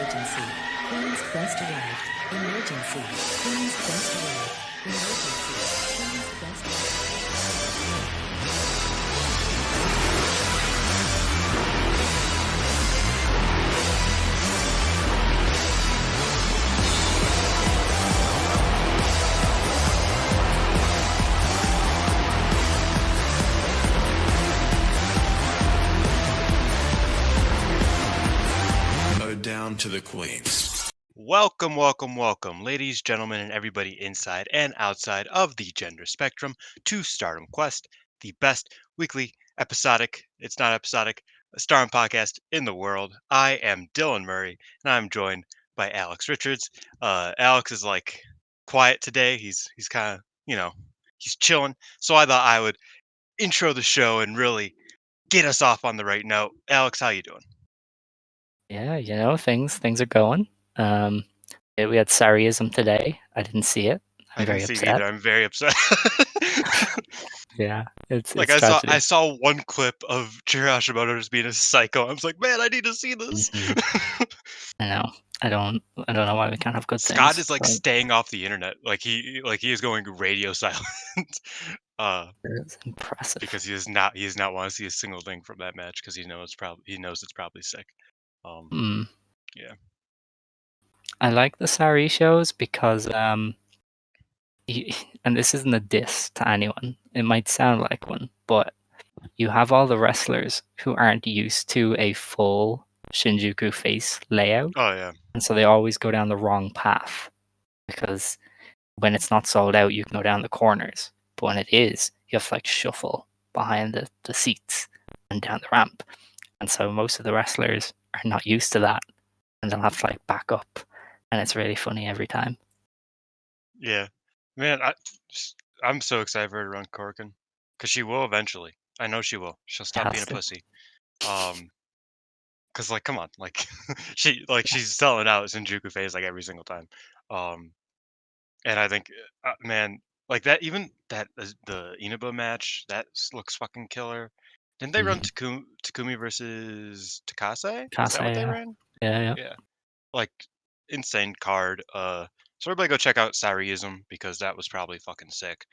Emergency. Queen's Quest arrived. Emergency. Queen's Quest arrived. Emergency. Queen's Quest down to the queens. Welcome, ladies, gentlemen, and everybody inside and outside of the gender spectrum to Stardom Quest, the best weekly Stardom podcast in the world. I am Dylan Murray, and I'm joined by Alex Richards. Alex is like quiet today. He's kind of, he's chilling. So I thought I would intro the show and really get us off on the right note. Alex, how you doing? Yeah, things are going. We had Sariism today. I didn't see it. I didn't see it either. I'm very upset. Yeah, it's like I saw one clip of Chiro Hashimoto just being a psycho. I was like, man, I need to see this. I know. I don't know why we can't have good things. Scott is like staying off the internet. He is going radio silent. It's impressive because he does not want to see a single thing from that match because he knows it's probably sick. Yeah. I like the Sari shows because and this isn't a diss to anyone. It might sound like one, but you have all the wrestlers who aren't used to a full Shinjuku face layout. Oh yeah. And so they always go down the wrong path because when it's not sold out, you can go down the corners. But when it is, you have to like shuffle behind the seats and down the ramp. And so most of the wrestlers are not used to that. And they'll have to like back up. And it's really funny every time. Yeah. Man, I'm so excited for her to run Corkin. Because she will eventually. I know she will. She'll stop being a pussy. Because like, come on, like she's selling out Shinjuku phase like every single time. And I think, man, like that, even that the Inaba match that looks fucking killer. Didn't they run Takumi versus Takase? Is that what they ran? Yeah. Like insane card. So everybody go check out Sariism because that was probably fucking sick.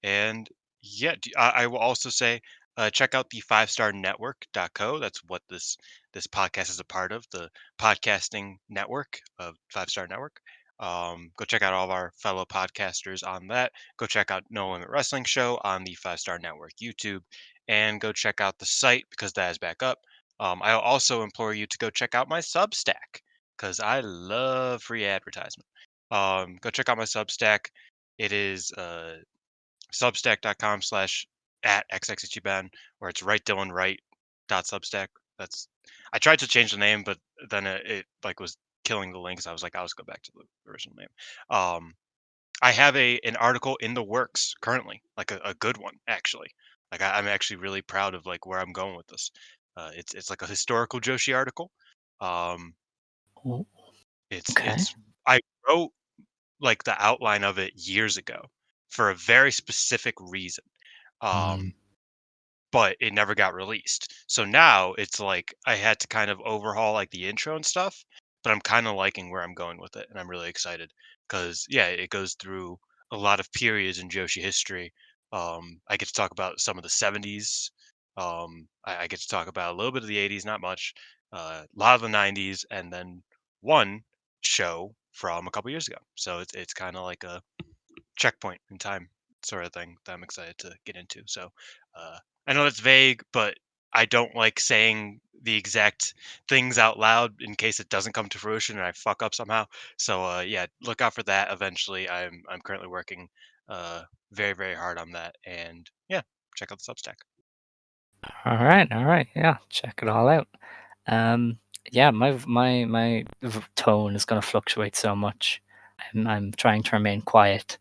And yeah, I will also say check out the 5starnetwork.co. That's what this podcast is a part of, the podcasting network of 5-Star Network. Go check out all of our fellow podcasters on that. Go check out No Limit Wrestling Show on the 5-Star Network YouTube, and go check out the site because that is back up. I also implore you to go check out my Substack because I love free advertisement. Go check out my Substack. It is substack.com/@xxhban, or it's rightdylanwright.substack. I tried to change the name, but then it like was killing the links. I was like, I'll just go back to the original name. I have an article in the works currently, like a good one actually. Like I'm actually really proud of like where I'm going with this. It's like a historical Joshi article. It's I wrote like the outline of it years ago for a very specific reason. But it never got released. So now it's like I had to kind of overhaul like the intro and stuff, but I'm kind of liking where I'm going with it, and I'm really excited because yeah, it goes through a lot of periods in Joshi history. I get to talk about some of the 70s. I get to talk about a little bit of the 80s, not much, a lot of the 90s, and then one show from a couple years ago. So it's kind of like a checkpoint in time sort of thing that I'm excited to get into. So I know it's vague, but I don't like saying the exact things out loud in case it doesn't come to fruition and I fuck up somehow. So yeah, look out for that eventually. I'm currently working very, very hard on that, and yeah, check out the Substack. All right. Yeah, check it all out. Yeah, my tone is going to fluctuate so much. I'm trying to remain quiet,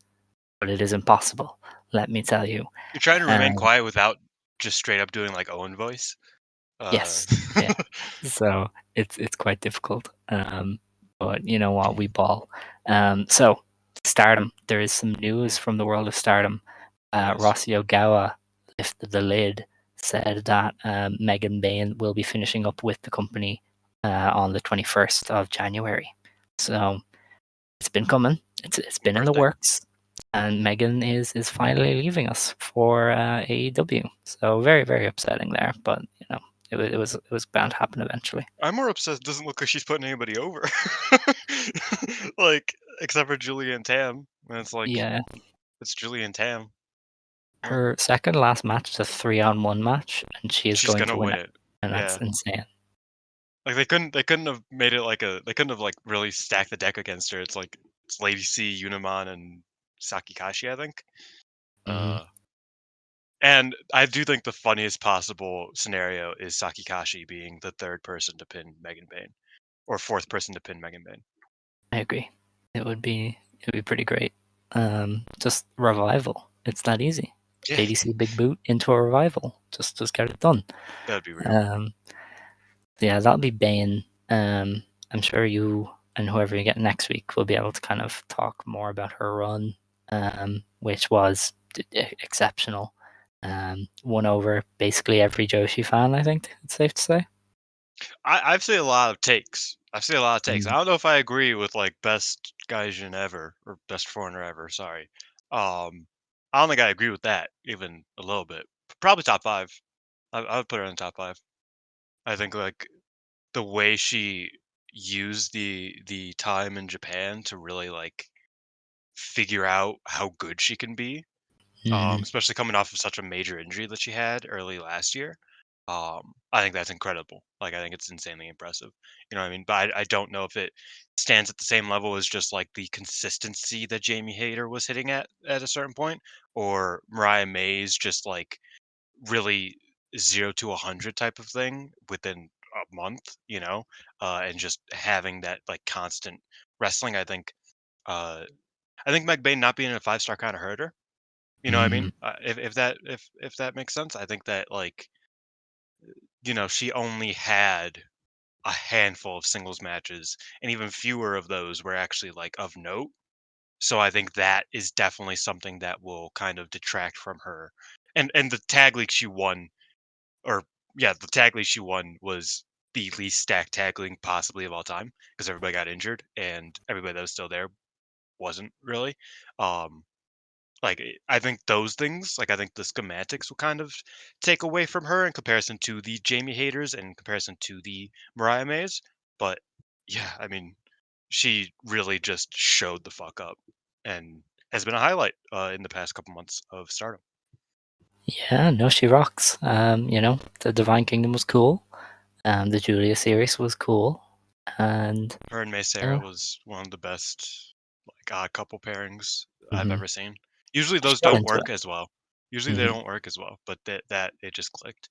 but it is impossible. Let me tell you. You're trying to remain quiet without just straight up doing like Owen voice. Yes. Yeah. So it's quite difficult. But you know what? We ball. So Stardom. There is some news from the world of Stardom. Rossi Ogawa lifted the lid, said that Megan Bayne will be finishing up with the company on the 21st of January. So it's been coming. It's been in the Birthday. works, and Megan is finally leaving us for AEW. So very, very upsetting there, but it was bound to happen eventually. I'm more upset. It doesn't look like she's putting anybody over. Like, except for Julie and Tam. And it's like, Yeah, it's Julie and Tam. Huh. her second last match is a 3-on-1 match, and she is She's going gonna to win win it, it. and that's Yeah. insane. Like they couldn't have made it like they couldn't have like really stacked the deck against her. It's like it's Lady C, Unimon, and Sakikashi, I think. Hmm. Uh, and I do think the funniest possible scenario is Sakikashi being the third person to pin Megan Bayne, or fourth person to pin Megan Bayne. I agree. It would be pretty great. Just revival. It's that easy. Yeah, ADC Big Boot into a revival. Just get it done. that'd be real. Um, yeah, that'll be Bane. I'm sure you and whoever you get next week will be able to kind of talk more about her run, which was exceptional. Won over basically every Joshi fan, I think it's safe to say. I've seen a lot of takes. I've seen a lot of takes. I Mm. don't know if I agree with like best Gaijin ever or best foreigner ever. Sorry. I don't think I agree with that even a little bit. Probably top five. I would put her in the top five. I think like the way she used the time in Japan to really like figure out how good she can be, Mhm. especially coming off of such a major injury that she had early last year. I think that's incredible. Like, I think it's insanely impressive. You know what I mean? But I don't know if it stands at the same level as just like the consistency that Jamie Hayter was hitting at a certain point, or Mariah May's just like really 0 to 100 type of thing within a month, and just having that like constant wrestling. Uh, I think Meg Bain not being a 5-star kind of hurt her. You know what I Mhm. mean? If that makes sense, I think that like she only had a handful of singles matches, and even fewer of those were actually like of note. So I think that is definitely something that will kind of detract from her. And the tag league she won, or yeah, the tag league she won was the least stacked tag league possibly of all time because everybody got injured and everybody that was still there wasn't really. Um, I think those things, like I think the schematics will kind of take away from her in comparison to the Jamie haters and in comparison to the Mariah Mays. But yeah, I mean, she really just showed the fuck up and has been a highlight in the past couple months of Stardom. Yeah, no, she rocks. The Divine Kingdom was cool. The Julia series was cool, and Her and May Sarah yeah, was one of the best like odd couple pairings I've hmm ever seen. Usually she those got don't into it. work as well. Usually they Hmm. don't work as well, but that it just clicked.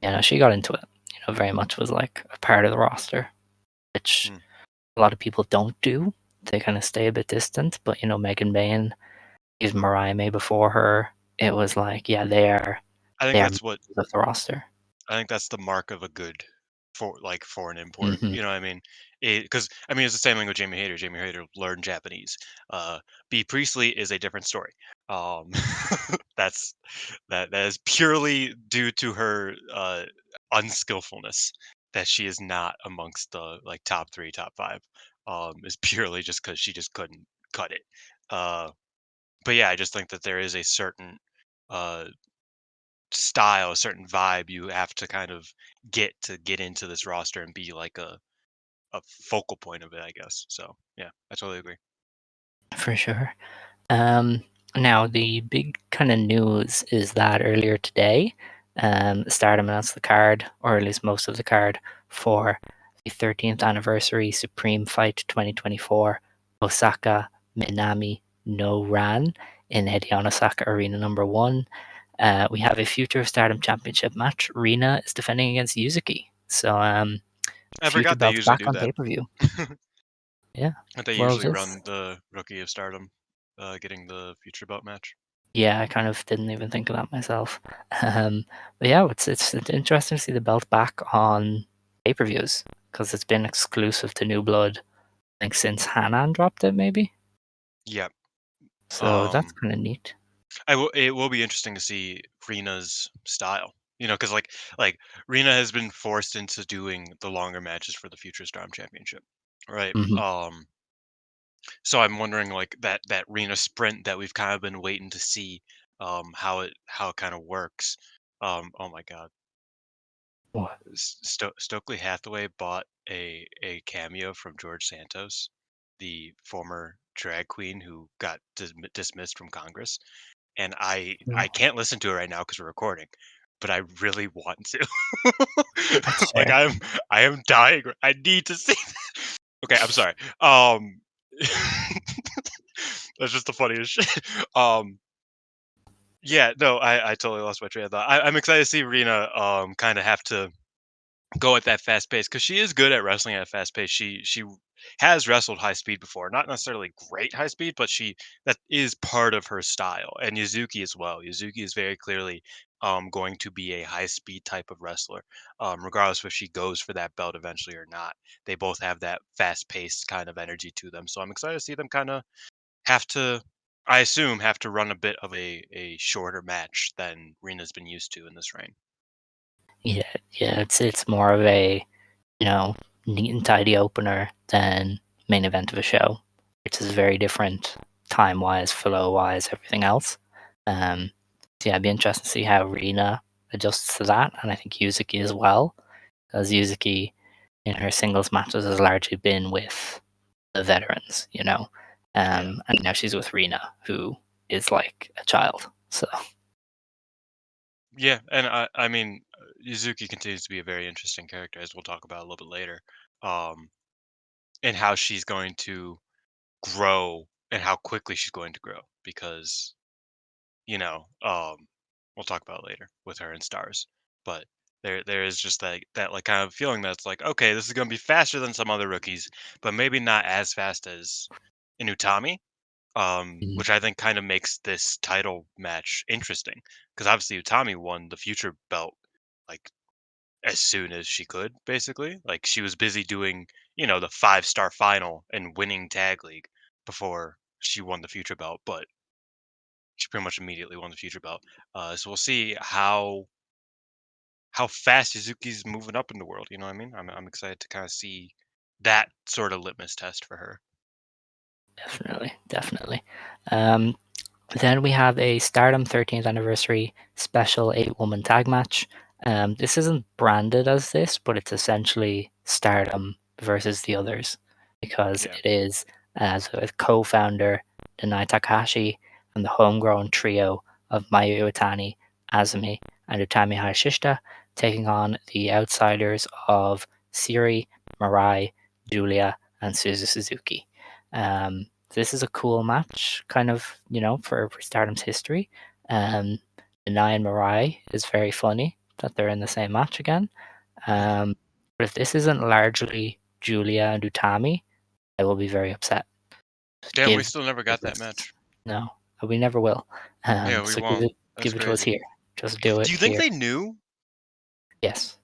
Yeah, no, she got into it. Very much was like a part of the roster, which Hmm. a lot of people don't do. They kind of stay a bit distant. But Megan Bayne, even Mariah May before her, it was like, yeah, they are I think they are that's what members of the roster. I think that's the mark of a good foreign import. Hmm. You know what I mean? Because I mean it's the same thing with Jamie Hayter. Jamie Hayter learned Japanese. B Priestley is a different story. Um, that's that is purely due to her unskillfulness that she is not amongst the like top three, top five. Is purely just because she just couldn't cut it. Uh, but yeah, I just think that there is a certain uh style, a certain vibe you have to kind of get into this roster and be like a focal point of it, I guess. So yeah, I totally agree. For sure. Um, Now the big kind of news is that earlier today, Stardom announced the card, or at least most of the card, for the 13th anniversary Supreme Fight 2024 Osaka Minami no Ran in Edion Osaka Arena number 1. We have a future Stardom Championship match. Rina is defending against Yuzuki. So I future forgot they belts usually back do on that. pay-per-view. Yeah. That they Well, usually this run the Rookie of Stardom, getting the future belt match. Yeah, I kind of didn't even think of that myself. Um, but yeah, it's interesting to see the belt back on pay-per-views because it's been exclusive to New Blood, I think since Hanan dropped it, maybe. Yep. So that's Um, kind of neat. it will be interesting to see Rina's style. Because like Rena has been forced into doing the longer matches for the Future Stardom Championship, right? Mhm. So I'm wondering like that Rena sprint that we've kind of been waiting to see, how it kind of works. Oh my God, What? Stokely Hathaway bought a cameo from George Santos, the former drag queen who got dismissed from Congress, and I No. can't listen to it right now because we're recording, but I really want to. That's Like fair. I am dying. I need to see. Okay, I'm sorry. Um, that's just the funniest shit. Yeah, no, I totally lost my train of thought. I'm excited to see Rena kind of have to go at that fast pace because she is good at wrestling at a fast pace. She has wrestled high speed before, not necessarily great high speed, but that is part of her style. And Yuzuki as well. Yuzuki is very clearly going to be a high speed type of wrestler, regardless if she goes for that belt eventually or not. They both have that fast paced kind of energy to them. So I'm excited to see them kind of have to. I assume have to run a bit of a shorter match than Rena's been used to in this reign. Yeah, yeah, it's more of a, you know, neat and tidy opener than main event of a show, which is very different time-wise, flow-wise, everything else. Um, so yeah, it'd be interesting to see how Rina adjusts to that, and I think Yuzuki as well, as Yuzuki in her singles matches has largely been with the veterans, Yeah. and now she's with Rina, who is like a child. So Yeah, and I mean, Yuzuki continues to be a very interesting character, as we'll talk about a little bit later, um, and how she's going to grow and how quickly she's going to grow. Because you know, we'll talk about it later with her and Stars, but there is just that like kind of feeling that's like, okay, this is going to be faster than some other rookies, but maybe not as fast as Inutami, mm, which I think kind of makes this title match interesting because obviously Utami won the future belt like as soon as she could, basically. Like she was busy doing, the 5-star final and winning tag league before she won the future belt, but she pretty much immediately won the future belt. So we'll see how fast Suzuki's moving up in the world. You know what I mean? I'm excited to kind of see that sort of litmus test for her. definitely, definitely. Um, Then we have a Stardom 13th anniversary special 8-woman tag match. This isn't branded as this, but it's essentially Stardom versus the others because Yeah. it is as a co-founder Denai Takahashi and the homegrown trio of Mayu Iwatani, Azumi, and Utami Hayashishita taking on the outsiders of Siri, Mirai, Julia, and Suzuki. This is a cool match, kind of, for Stardom's history. Um, Denai and Mirai is very funny that they're in the same match again. Mhm. Um, but if this isn't largely Julia and Utami, I will be very upset. Damn, we Give, still never give got that us match. no, we never will. Yeah, we So won't. That's give it to us crazy. here. Just do Do it you think here. they knew? Yes,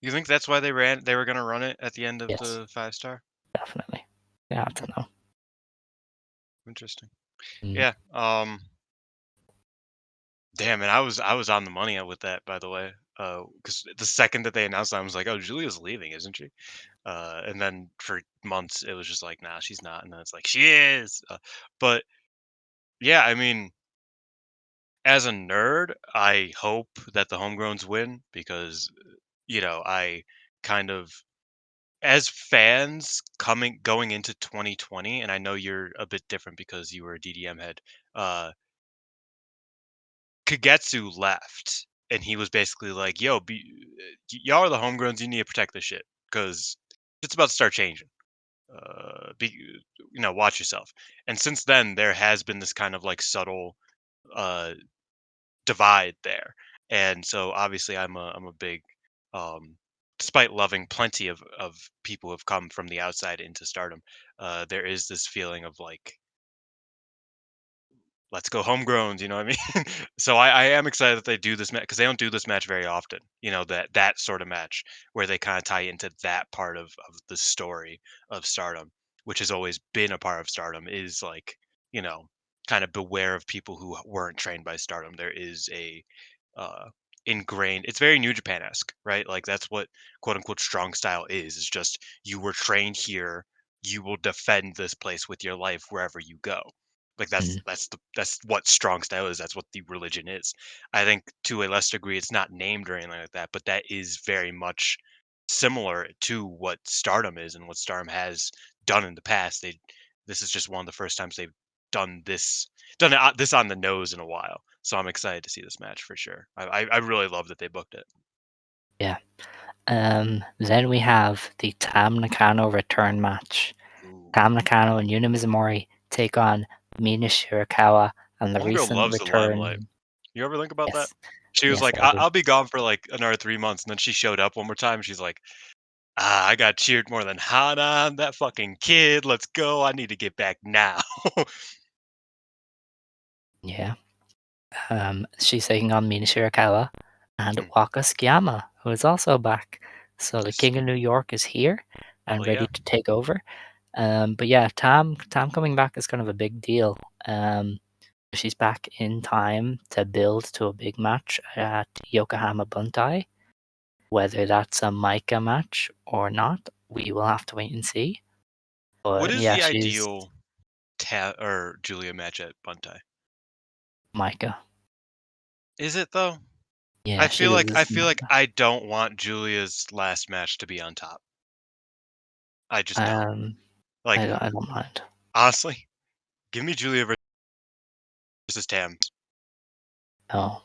You think that's why they were gonna run it at the end of yes, the 5-star? definitely. You have to know. Interesting. Mm, Yeah. Damn, and I was on the money with that, by the way. Because the second that they announced that, I was like, "Oh, Julia's leaving, isn't she?" And then for months, it was just like, "Nah, she's not." And then it's like, "She is." But yeah, I mean, as a nerd, I hope that the homegrowns win because I kind of as fans coming going into 2020, and I know you're a bit different because you were a DDM head. Uh, Kagetsu left, and he was basically like, "Yo, y'all are the homegrowns. You need to protect this shit because it's about to start changing. Be, watch yourself." And since then, there has been this kind of like subtle uh, divide there, and so obviously, I'm a big, um, despite loving plenty of people who have come from the outside into Stardom, there is this feeling of like let's go homegrowns, you know what I mean? So I am excited that they do this match because they don't do this match very often. That sort of match where they kind of tie into that part of the story of Stardom, which has always been a part of Stardom, is like, you know, kind of beware of people who weren't trained by Stardom. There is a uh ingrained. It's very New Japan-esque, right? Like that's what quote unquote strong style is. Is just you were trained here, you will defend this place with your life wherever you go. Like Mm. that's what strong style is. That's what the religion is. I think to a less degree, it's not named or anything like that, but that is very much similar to what Stardom is and what Stardom has done in the past. This is just one of the first times they've done this this on the nose in a while. So I'm excited to see this match for sure. I really love that they booked it. Yeah. Then we have the Tam Nakano return match. Ooh. Tam Nakano and Yuna Mizumori take on Mina Shirakawa and the Homegirl recent loves the limelight. return. You ever think about that? Yes, She was yes, like, I do. I'll be gone for like another 3 months," and then she showed up one more time. She's like, I got cheered more than Hanan, that fucking kid. Let's go. I need to get back now. Yeah. She's taking on Mina Shirakawa and Hmm, Waka Tsukiyama, who is also back. So the nice. King of New York is here and Hell ready yeah. to take over. But yeah, Tam coming back is kind of a big deal. She's back in time to build to a big match at Yokohama Buntai. Whether that's a Micah match or not, we will have to wait and see. What But is yeah, the she's ideal or Julia match at Buntai? Micah. Is it though? Yeah, she loses I to feel like Micah. I don't want Julia's last match to be on top. I just don't. Um, Like I don't mind. honestly, give me Julia versus Tam. No.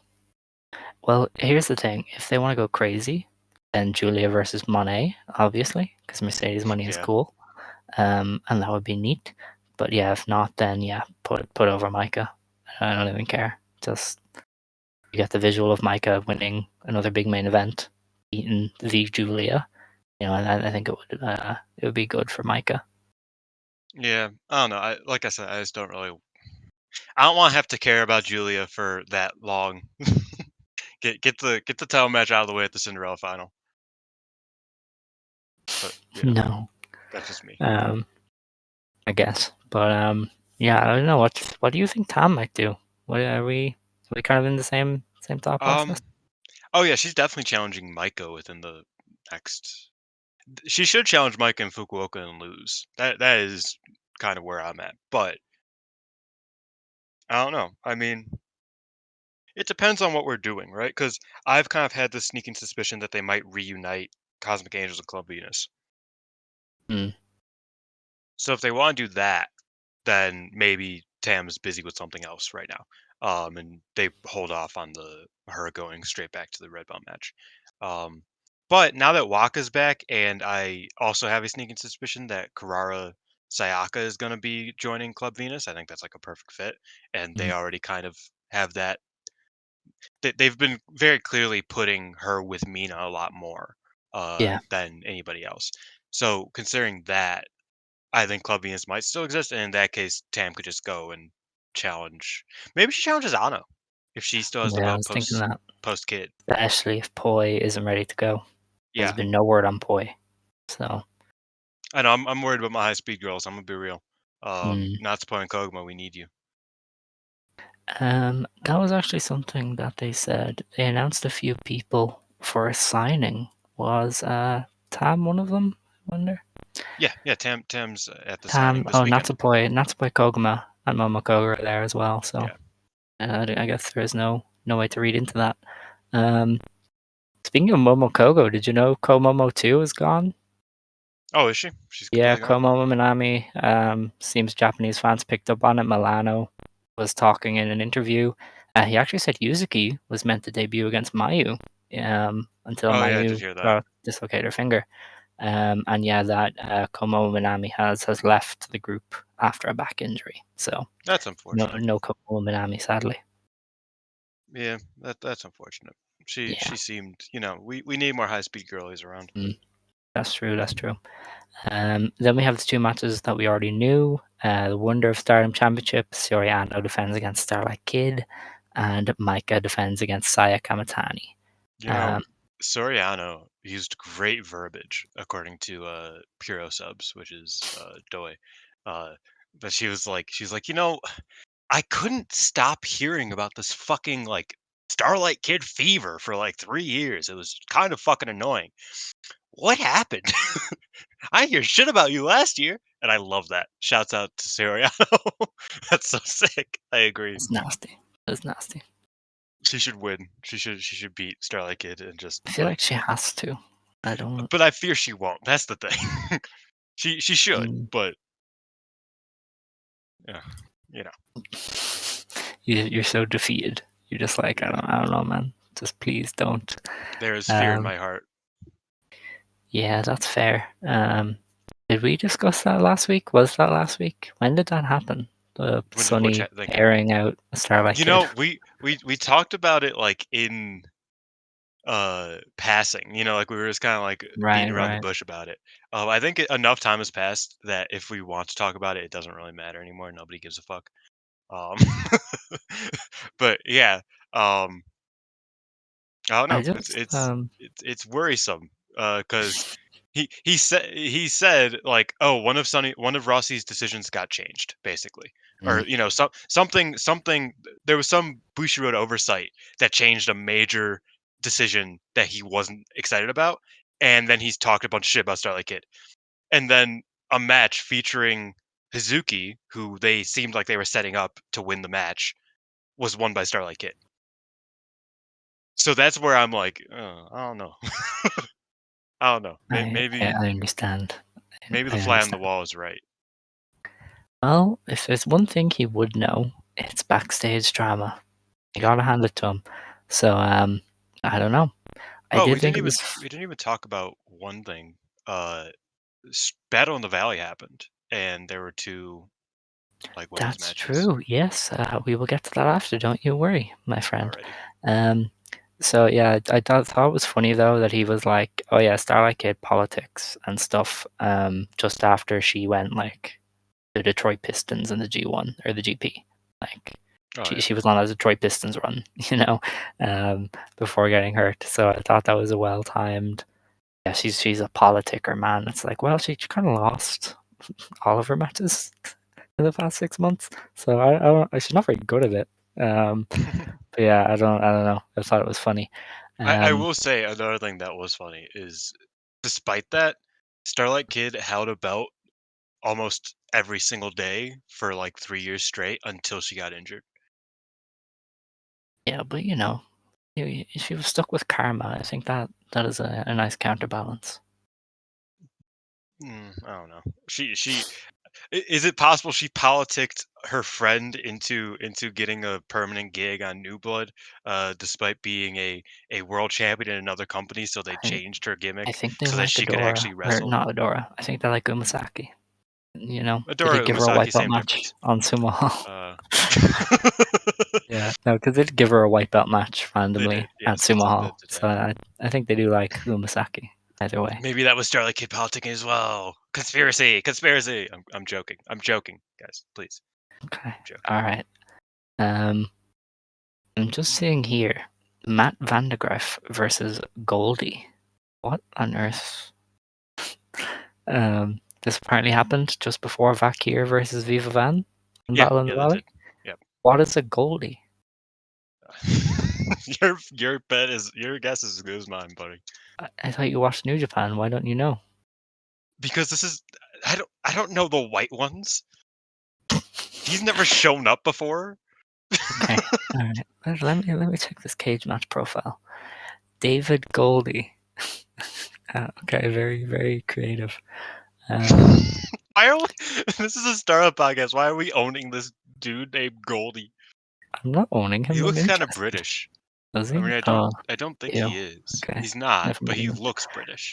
Well, here's the thing. If they want to go crazy, then Julia versus Monet, obviously, because Mercedes Monet is Yeah. cool. And that would be neat. But yeah, if not, then yeah, put over Micah. I don't even care. Just you get the visual of Micah winning another big main event, beating the Julia. And I think it would be good for Micah. Yeah. I don't know. Like I said, I just don't really I don't want to have to care about Julia for that long. Get the title match out of the way at the Cinderella final. But No, that's just me. um, I guess. But yeah, I don't know. What do you think Tom might do? What are we kind of in the same thought process? Um oh yeah, she's definitely challenging Maiko within the next she should challenge Micah in Fukuoka and lose. That is kind of where I'm at. But I don't know. I mean, it depends on what we're doing, right? Because I've kind of had this sneaking suspicion that they might reunite Cosmic Angels and Club Venus. Mm, So if they want to do that, then maybe Tam's busy with something else right now. And they hold off on the her going straight back to the Red Belt match. Um, but now that Waka's back, and I also have a sneaking suspicion that Karara Sayaka is going to be joining Club Venus, I think that's like a perfect fit. And they mm, already kind of have that. They've been very clearly putting her with Mina a lot more yeah, than anybody else. So considering that, I think Club Venus might still exist, and in that case, Tam could just go and challenge. Maybe she challenges Anna if she still has the yeah. I belt was thinking that, post kid. especially if Poi isn't ready to go. There's Yeah, been no word on Poi, so I know. I'm worried about my high speed girls. I'm gonna be real. mm. Not Spoil and Koguma, we need you. That was actually something that they said. They announced a few people for a signing. Was Tam one of them? I wonder. Yeah, yeah. Tam's at the signing Tam, this oh, weekend. Natsupoi Koguma and Momoko are there as well. So Yeah. I guess there is no way to read into that. Um, Speaking of Momokogo, did you know Komomo 2 is gone? Oh, is she? She's Yeah, completely gone. Komomo Minami. Seems Japanese fans picked up on it. Milano was talking in an interview. He actually said Yuzuki was meant to debut against Mayu, until Oh yeah, I did Mayu hear that. dislocated her finger. And yeah, that Komomo Minami has left the group after a back injury. So That's unfortunate. no Komomo Minami, sadly. Yeah, that's unfortunate. Yeah, She seemed, we need more high speed girlies around. mm, that's true. That's true. Then we have the two matches that we already knew. The Wonder of Stardom Championship, Soriano defends against Starlight Kid, and Micah defends against Saya Kamatani. You know, Um, Soriano used great verbiage according to Puro Subs, which is Doi. Uh, but she's like, I couldn't stop hearing about this fucking like Starlight Kid fever for like 3 years. It was kind of fucking annoying. What happened? I didn't hear shit about you last year, and I love that. Shouts out to Soriano. That's so sick. I agree. It's nasty. It's nasty. She should win. She should beat Starlight Kid and just I feel like. like she has to. I don't. But I fear she won't. That's the thing. She should, Mm. but yeah, you know. You're so defeated. You're just like, I don't know, man. Just please don't. There is fear in Um, my heart. yeah, that's fair. Did we discuss that last week? Was that last week? When did that happen? The When did which Sunny thing happen? airing out a Starlight You Kid. know, we talked about it like in passing, like we were just kind of like beating Right, around the right. bush about it. I think enough time has passed that if we want to talk about it, it doesn't really matter anymore. Nobody gives a fuck. Um, but yeah, um, I don't I know. just It's worrisome because he said like, oh, one of Rossi's decisions got changed basically, or mm, something. There was some Bushiroad oversight that changed a major decision that he wasn't excited about, and then he's talked a bunch of shit about Starlight Kid, and then a match featuring Hazuki, who they seemed like they were setting up to win the match, was won by Starlight Kid. So that's where I'm like, I don't know. I don't know. Maybe I understand. maybe the I fly on the understand. wall is right. Well, if there's one thing he would know, it's backstage drama. You Yeah. gotta hand it to him. So, I don't know. I Oh, did think it was. we didn't even talk about one thing. Battle in the Valley happened, and there were two like women's That's matches true. Yes, we will get to that after. Don't you worry, my friend. already. Um, so yeah, thought it was funny though that he was like, "Oh yeah, Starlight Kid politics and stuff." Just after she went like the Detroit Pistons in the G1 or the GP, like Oh yeah. she was on a Detroit Pistons run, um, before getting hurt. So I thought that was a well timed. Yeah, she's a politicker, man. It's like, well, she kind of lost all of her matches in the past 6 months. So she's not very good at it. Um, but yeah, I don't know. I thought it was funny. I Um, will say another thing that was funny is, despite that, Starlight Kid held a belt almost every single day for like 3 years straight until she got injured. yeah, but she was stuck with karma. I think that is a nice counterbalance. I don't know. Is it possible she politicked her friend into getting a permanent gig on New Blood, despite being a world champion in another company? So they I changed her I gimmick think they so that like she could Adora, actually or wrestle. not Adora. I think they like Umasaki. They did Adora give her a Umasaki, wipeout same match difference. on Sumo Hall. Uh, Yeah, no, because they did give her a wipeout match they did, randomly at yes, Sumo that Hall. did So happen. I think they do like Umasaki either way. Maybe that was Starlight Kid politicking as well. Conspiracy, conspiracy. I'm joking. I'm joking, guys. Please, Okay, I'm joking. all right. Um, I'm just seeing here, Matt Vandegraaff versus Goldie. What on earth? This apparently happened just before Vakir versus Viva Van in Yeah, Battle in the yeah, that did. Valley. Yep. What is a Goldie? Your guess is as good as mine, buddy. I thought you watched New Japan. Why don't you know? Because this is I don't know the white ones. He's never shown up before. Okay, all right. Let me check this cage match profile. David Goldie. Okay, very very creative. Um, Why are we, this is a startup podcast. Why are we owning this dude named Goldie? I'm not owning He him. I'm looks kind of interested. British. Does I he? mean, Oh, I don't think ew. he is. Okay, He's not, never but he mind. looks British.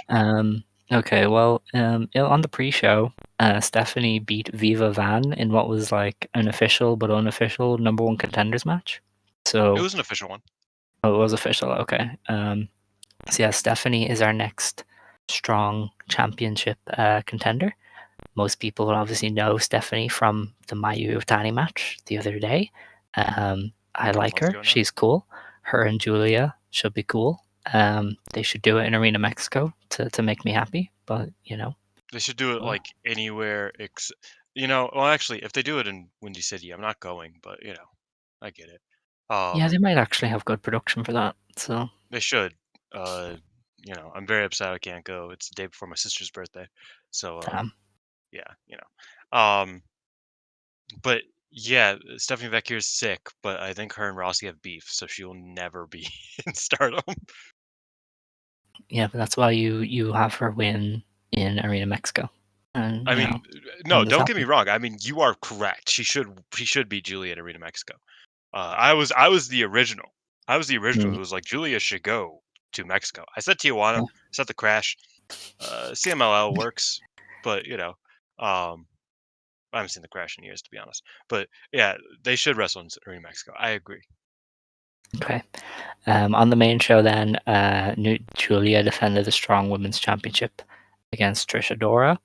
Okay, well, on the pre-show, Stephanie beat Viva Van in what was like an official but unofficial number one contenders match. It So, was an official one. oh, it was official. Okay. So yeah, Stephanie is our next strong championship contender. Most people will obviously know Stephanie from the Mayu Utani match the other day. I like Months her. ago now. She's cool. Her and Julia should be cool. They should do it in Arena Mexico to make me happy. But They should do it well, like anywhere. Well, actually, if they do it in Windy City, I'm not going. But I get it. Yeah, they might actually have good production for that. So, They should. Uh, I'm very upset I can't go. It's the day before my sister's birthday, so damn. yeah, but yeah, Stephanie Vecchio is sick, but I think her and Rossi have beef, so she will never be in Stardom. Yeah, but that's why you have her win in Arena Mexico, and I mean, no, end this don't get me happy. wrong. I mean, you are correct. She should be Julia at Arena Mexico. I was the original. I was the original Mm, who was like Julia should go to Mexico. I said Tijuana. yeah, I said the Crash. CMLL works, but I haven't seen the Crash in years to be honest. But yeah, they should wrestle in Arena Mexico. I agree. okay. On the main show, then, Julia defended the Strong Women's Championship against Trisha Dora.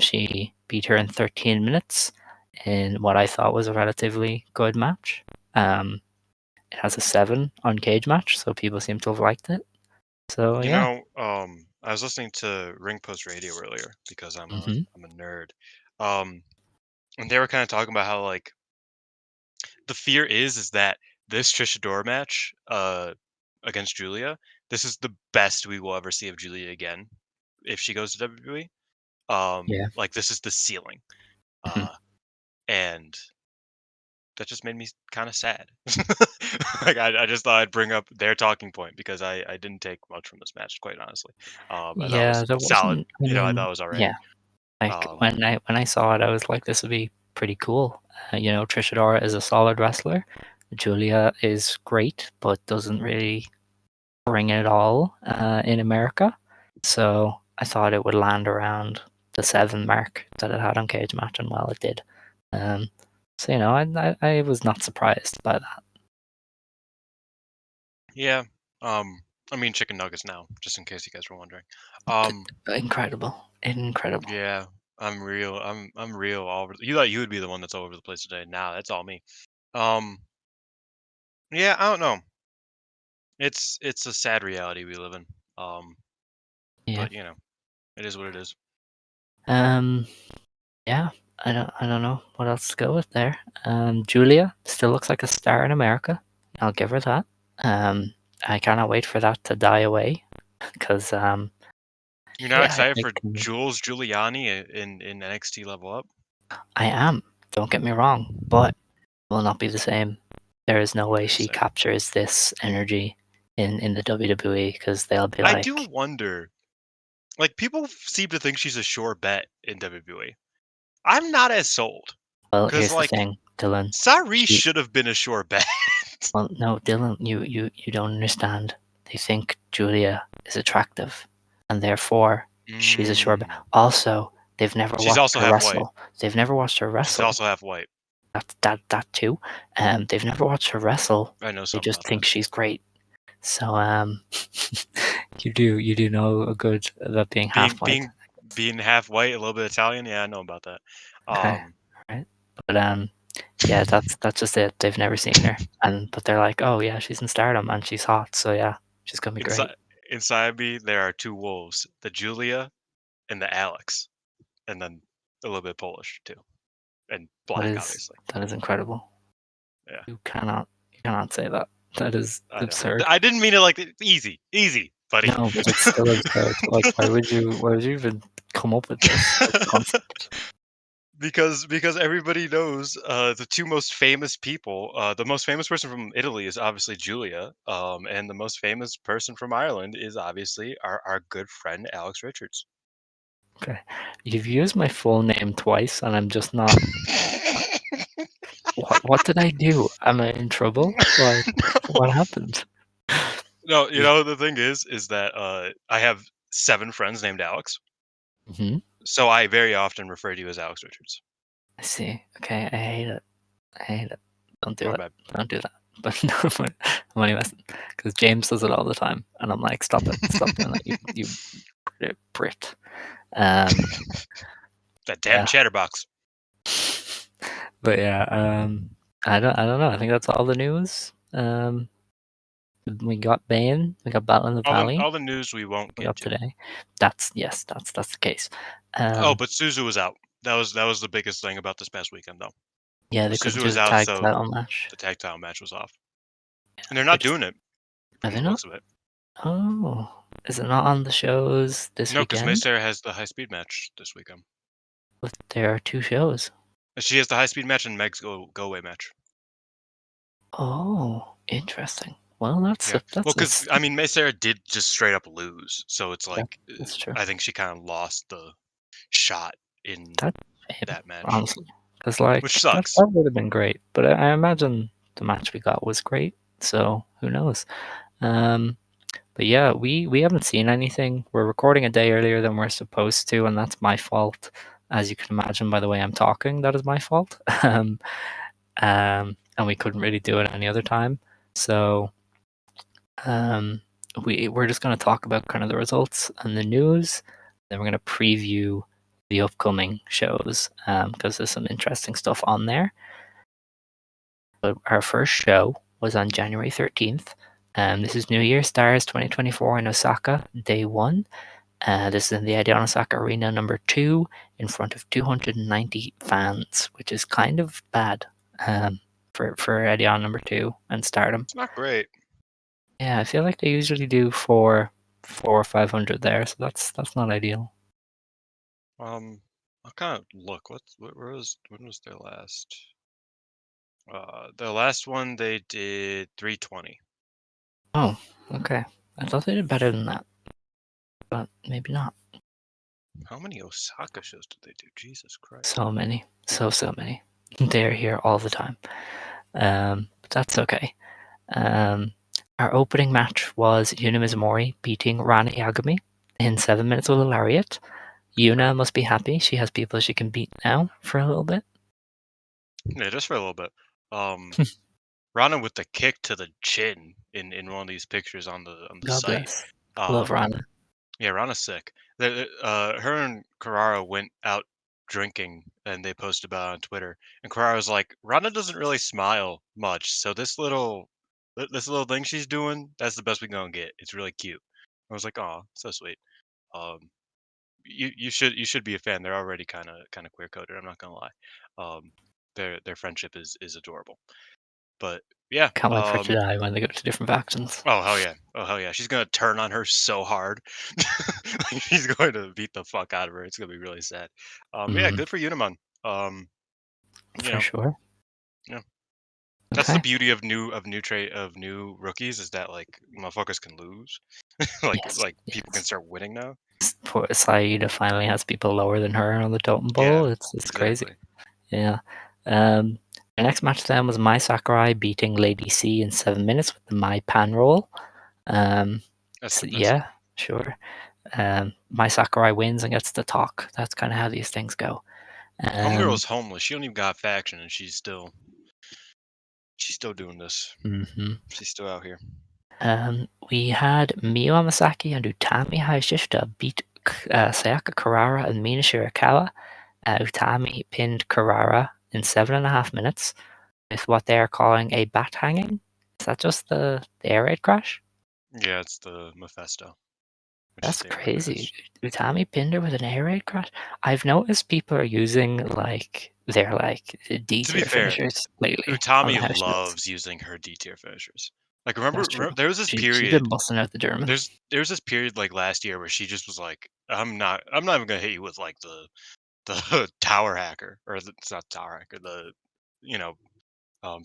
She beat her in 13 minutes in what I thought was a relatively good match. Um, it has a 7 on Cage Match, so people seem to have liked it. So yeah. I was listening to Ring Post Radio earlier because I'm a Hmm. I'm a nerd. Um, and they were kind of talking about how like the fear is that this Trisha Dora match against Julia, this is the best we will ever see of Julia again if she goes to WWE. Yeah. Like this is the ceiling. Mhm. Uh, and that just made me kind of sad. Like I just thought I'd bring up their talking point because I didn't take much from this match, quite honestly. I thought it Yeah, was there solid. wasn't. I I thought mean, it was all right. yeah. Like Um, when I saw it, I was like, this would be pretty cool. Trish Adora is a solid wrestler. Julia is great, but doesn't really bring it all in America. So I thought it would land around the 7 mark that it had on Cage Match, and well, it did. Um, so I was not surprised by that. yeah. I mean chicken nuggets now, just in case you guys were wondering. Um, Incredible, incredible. yeah. I'm real. I'm real all over. You thought you would be the one that's all over the place today. Nah, that's all me. Um, yeah. I don't know. It's a sad reality we live in. Um, Yeah. but it is what it is. Um. Yeah, I don't know what else to go with there. Julia still looks like a star in America. I'll give her that. Um, I cannot wait for that to die away because You're not yeah, excited for Jules Giuliani in NXT Level Up? I am. Don't get me wrong, but it will not be the same. There is no Won't way be the she same. captures this energy in the WWE because they'll be I do like, wonder. Like people seem to think she's a sure bet in WWE. I'm not as sold well, because here's the like thing, Dylan. Sari She should have been a sure bet. Well, no, Dylan, you don't understand. They think Julia is attractive, and therefore she's a sure bet. Mm. Also, they've never She's watched also her half white. wrestle. They've never watched her She's wrestle. also half white. That too. They've never watched her wrestle. I know They something just about that. think she's great. So you do know a good about being Being half white. being being half white, a little bit Italian. Yeah, I know about that. Okay, Um, right. But yeah, that's just it. They've never seen her, but they're like, oh yeah, she's in Stardom and she's hot. So yeah, she's gonna be great. inside me there are two wolves: the Julia and the Alex, and then a little bit Polish too, and That black, is obviously. that is incredible. Yeah, You cannot say that. That is I know. absurd. I didn't mean it like easy, easy, buddy. No, but it's still absurd. Like, why would you even come up with this like concept? Because everybody knows the two most famous people. The most famous person from Italy is obviously Julia, and the most famous person from Ireland is obviously our good friend Alex Richards. Okay, you've used my full name twice, and I'm just not. What did I do? Am I in trouble? Like, what happened? No, the thing is that I have 7 friends named Alex, Hmm. so I very often refer to you as Alex Richards. I see. Okay, I hate it. I hate it. Don't do My it. bad. Don't do that. But no, I'm only messing. Because James does it all the time, and I'm like, stop it. Stop doing that. You Brit. Um, That damn yeah. chatterbox. But yeah, I don't know. I think that's all the news. We got Bayne, we got Battle in the Valley, All the news we won't we get got to. today. That's the case. Oh, Um, but Suzu was out. That was the biggest thing about this past weekend, though. yeah, they couldn't Suzu do was the out, tag so title match. the tag title match was off. And they're not It's doing it are from they the not? looks of it. Oh, is it not on the shows this No, because weekend? Sarah has the high speed match this weekend. But there are 2 shows. She has the high speed match and Meg's go away match. Oh, interesting. Well, that's Yeah. a Well, that's a because s I mean, Sarah did just straight up lose, so it's that like that's true. I think she kind of lost the shot in That's a shame, that match, honestly, 'cause, which like, sucks. that would have been great, but I imagine the match we got was great, so who knows? Um, but yeah, we haven't seen anything. We're recording a day earlier than we're supposed to, and that's my fault. As you can imagine by the way I'm talking, that is my fault. And we couldn't really do it any other time. So um, we're just going to talk about kind of the results and the news. Then we're going to preview the upcoming shows because there's some interesting stuff on there. But our first show was on January 13th. This is New Year Stars 2024 in Osaka, day one. This is in the Osaka Arena number 2 in front of 290 fans, which is kind of bad for Edion number 2 and Stardom. It's not great. Yeah, I feel like they usually do four or 500 there, so that's not ideal. I'll kind of look. When was their last? The last one they did 320. Oh, okay. I thought they did better than that, but maybe not. How many Osaka shows did they do? Jesus Christ. So many, so many. They're here all the time. But that's okay. Our opening match was Yuna Mizumori beating Rana Yagami in 7 minutes with a lariat. Yuna must be happy. She has people she can beat now for a little bit. Yeah, just for a little bit. Rana with the kick to the chin in one of these pictures on the God site. bless. Love Um, Rana. yeah, Rana's sick. Her and Carrara went out drinking, and they posted about it on Twitter. And Carrara was like, "Rana doesn't really smile much, so this little thing she's doing, that's the best we gonna get. It's really cute." I was like, "Oh, so sweet." Um, you should be a fan. They're already kind of queer coded. I'm not gonna lie. Um, their friendship is adorable. But yeah, Can't wait for it to die when they go to different factions. oh hell yeah, oh hell yeah, she's gonna turn on her so hard. Like, she's going to beat the fuck out of her. It's gonna be really sad. Yeah, Mm, good for Unimon. Um, you for know, sure. yeah, that's the Okay. beauty of new rookies is that like motherfuckers can lose, like Yes. people can Yes. start winning now. Poor Saida finally has people lower than her on the totem Yeah, pole. It's crazy. exactly. Yeah. The next match then was Mai Sakurai beating Lady C in 7 minutes with the Mai Pan roll. That's So stupid. yeah, sure. Mai Sakurai wins and gets to talk. That's kind of how these things go. Homegirl's homeless. She don't even got a faction, and she's still doing this. Mhm. She's still out here. We had Miyu Amasaki and Utami Hayashishita beat Sayaka Kurara and Mina Shirakawa. Utami pinned Kurara in 7.5 minutes with what they are calling a bat hanging. Is that just the air raid crash? Yeah, it's the Mephisto, which is That's the air raid crazy. crash. Utami pinned her with an air raid crash. I've noticed people are using their D To be tier fair, finishers lately on the Utami house shows. loves using her D tier finishers. Like That's true. remember there was this She's been period. busting out the German. There's this period like last year where she just was like, I'm not even gonna hit you with like the tower hacker it's not tower hacker you know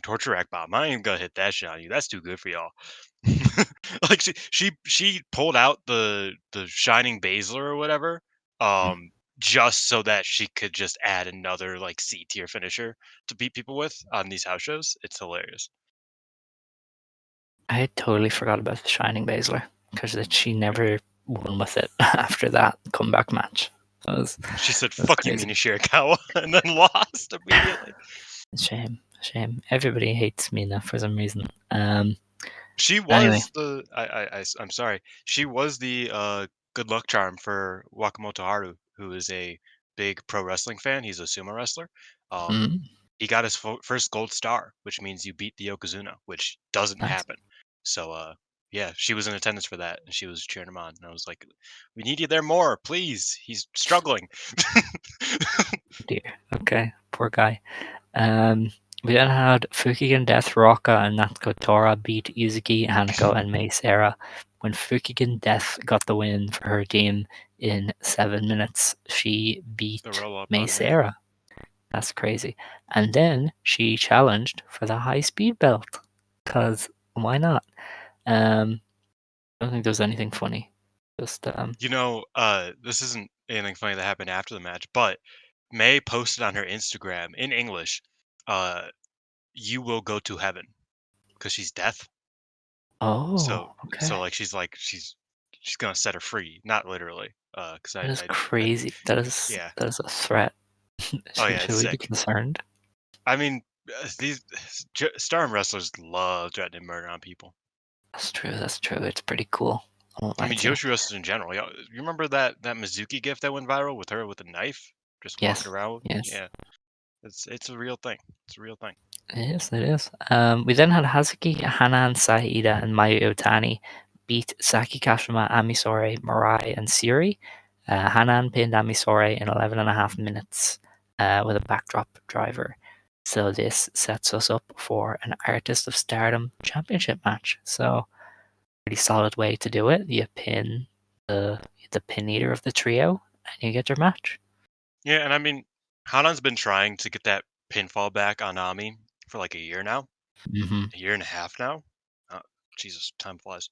torture rack bomb. I ain't even gonna hit that shit on you. That's too good for y'all. Like she pulled out the shining Baszler or whatever, Mm. just so that she could just add another like C tier finisher to beat people with on these house shows. It's hilarious. I had totally forgot about the Shining Baszler because she never won with it after that comeback match. She said, That was "Fuck you, crazy. Mina Shirakawa," and then lost immediately. Shame, shame. Everybody hates Mina for some reason. She Anyway, was the I'm sorry. She was the good luck charm for Wakamoto Haru, who is a big pro wrestling fan. He's a sumo wrestler. Um, mm, he got his first gold star, which means you beat the Yokozuna, which doesn't nice. happen. So yeah, she was in attendance for that, and she was cheering him on. And I was like, "We need you there more, please. He's struggling." Dear. Okay, poor guy. Um, We then had Fukigen Death Rocka and Natsuko Tora beat Yuzuki, Hanako, and Mei Seira. When Fukigen Death got the win for her team in 7 minutes, she beat The roll up Mei automated. Seira. That's crazy. And then she challenged for the high speed belt. Because why not? I don't think there's anything funny. Just This isn't anything funny that happened after the match, but May posted on her Instagram in English, uh, "You will go to heaven," because she's deaf. So, oh, okay. she's gonna set her free, not literally. Because That is I crazy. yeah. That is a threat. Oh yeah, Should it's we be sick. concerned? I mean, these Stardom wrestlers love threatening murder on people. That's true. That's true. It's pretty cool. I won't I lie mean, to you. Joshi wrestlers in general. You remember that Mizuki gift that went viral with her with a knife, just walking Yes. around? Yes. Yeah, it's a real thing. It's a real thing. It is. It is. We then had Hazuki, Hanan, Saida, and Mayu Otani beat Saki Kashima, Amisore, Mirai, and Siri. Hanan pinned Amisore in 11.5 minutes with a backdrop driver. So this sets us up for an Artist of Stardom championship match. So pretty solid way to do it. You pin the pin eater of the trio, and you get your match. Yeah, and I mean, Hanan's been trying to get that pinfall back on Ami for like a year now, Hmm. a year and a half now. Uh, Jesus, time flies.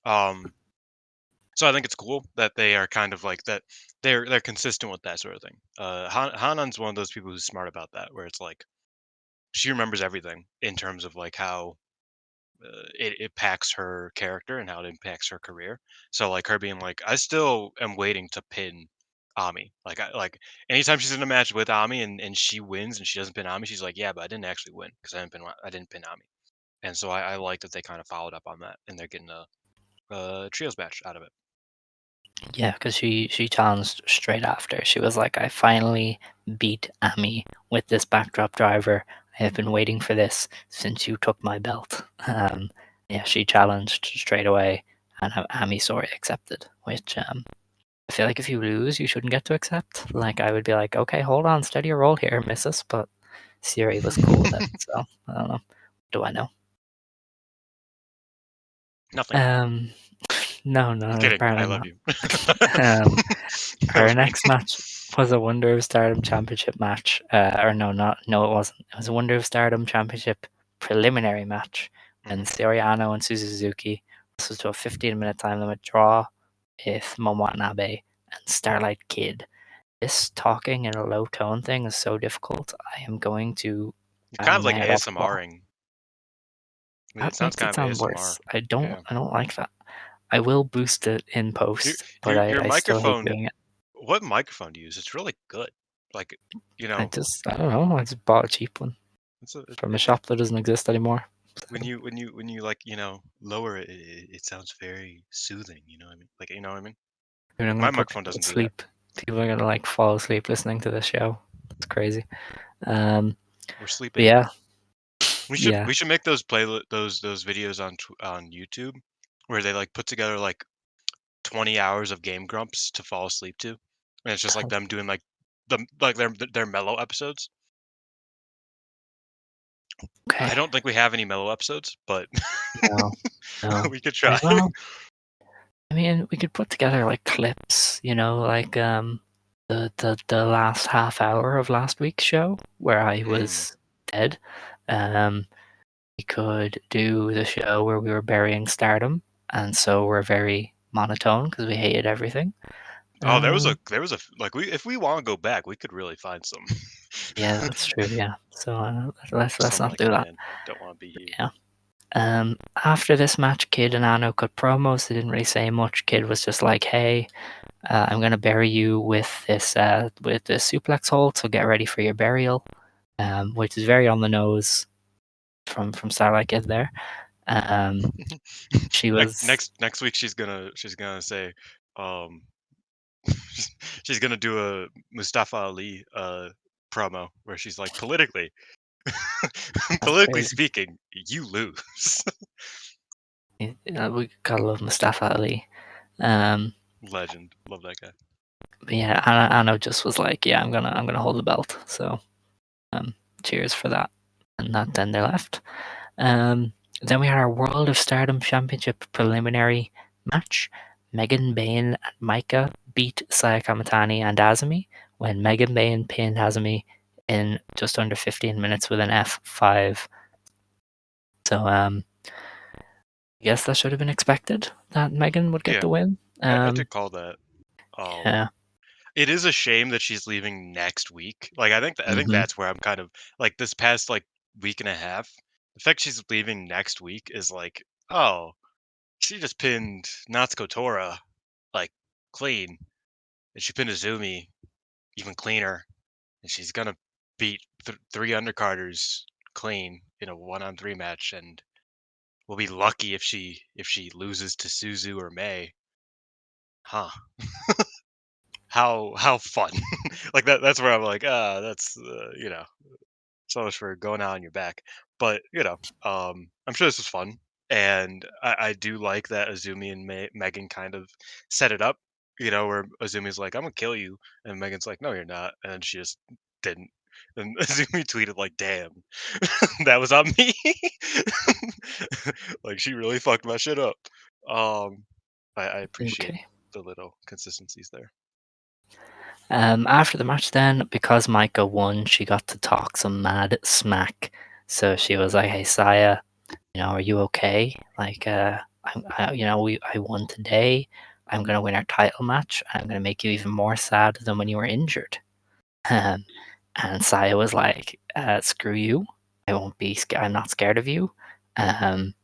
Um, so I think it's cool that they are kind of like that. They're consistent with that sort of thing. Hanan's one of those people who's smart about that, where it's like she remembers everything in terms of like how it impacts her character and how it impacts her career. So like her being like, I still am waiting to pin Ami. Like anytime she's in a match with Ami and she wins and she doesn't pin Ami, she's like, yeah, but I didn't actually win because I didn't pin Ami. And so I like that they kind of followed up on that and they're getting a trios match out of it. Yeah, because she challenged straight after. She was like, "I finally beat Ami with this backdrop driver. I have been waiting for this since you took my belt." Yeah, she challenged straight away, and Ami sorry accepted. Which I feel like if you lose, you shouldn't get to accept. Like I would be like, "Okay, hold on, steady your roll here, missus." But Siri was cool with it, so I don't know. Do I know? Nothing. Um, I'm no, kidding. I apparently love not. you. Um, I Our love you. next match was a Wonder of Stardom Championship match. Or no, it wasn't. It was a Wonder of Stardom Championship preliminary match. And Mhm. Soriano and Suzuki. This was to a 15-minute time limit draw with Momo Watanabe and Starlight Kid. This talking in a low tone thing is so difficult. I am going to You're kind bang of my like head off the wall. ASMRing. It That sounds makes it kind of sound ASMR. worse. I Yeah. don't like that. I will boost it in Your post, but your I still hate microphone. doing it. What microphone do you use? It's really good. Like, you know, I don't know. I just bought a cheap one it's a, from a shop that doesn't exist anymore. So, when you like lower it, it sounds very soothing. You know what I mean? Like you know what I mean? dude, I'm Like gonna my put microphone people to doesn't do that. sleep. People are gonna like fall asleep listening to this show. It's crazy. Um, We're but sleeping. yeah, yeah. We should make those those videos on on YouTube where they like put together like 20 hours of Game Grumps to fall asleep to, and it's just like them doing like their mellow episodes. I Okay. don't think we have any mellow episodes, but No, no. we could try. Well, I mean, we could put together like clips. Like the last half hour of last week's show where I Mm. was dead. Um, we could do the show where we were burying Stardom, and so we're very monotone because we hated everything. Oh, Um, there was a like we if we want to go back, we could really find some. Yeah, that's true. Yeah. So let's Some not like, do that. man, don't want to be here. Yeah. After this match, Kid and Ano cut promos. They didn't really say much. Kid was just like, "Hey, I'm gonna bury you with this suplex hold. So get ready for your burial," which is very on the nose from Starlight Kid there. Um, she was Next week she's gonna say, um, she's gonna do a Mustafa Ali promo where she's like that's politically crazy. speaking, you lose. We gotta love Mustafa Ali. Um, Legend, love that guy. but yeah, Ano just was like, "Yeah, I'm gonna hold the belt." So cheers for that. and then they left. Then we had our World of Stardom Championship preliminary match. Megan Bayne and Micah beat Saya Kamatani and Azumi when Megan Bayne pinned Azumi in just under 15 minutes with an F5. So I guess that should have been expected that Megan would get Yeah, the win. I did call that. Yeah. It is a shame that she's leaving next week. Like I think hmm that's where I'm kind of like this past like week and a half. The fact she's leaving next week is like, oh, she just pinned Natsuko Tora like clean, and she pinned Azumi even cleaner, and she's gonna beat three undercarders clean in a 1-on-3 match, and we'll be lucky if she loses to Suzu or May. Huh? How fun? Like that's where I'm like, that's so much for going out on your back. But I'm sure this was fun, and I do like that Azumi and Megan kind of set it up. Where Azumi's like, "I'm gonna kill you," and Megan's like, "No, you're not," and she just didn't. And Azumi tweeted like, "Damn, that was on me." Like she really fucked my shit up. Um, I appreciate Okay. the little consistencies there. After the match, then, because Micah won, she got to talk some mad smack. So she was like, "Hey, Saya, are you okay? Like, I won today. I'm gonna win our title match. I'm gonna make you even more sad than when you were injured." Um, and Saya was like, "Screw you. I won't be. I'm not scared of you." Um,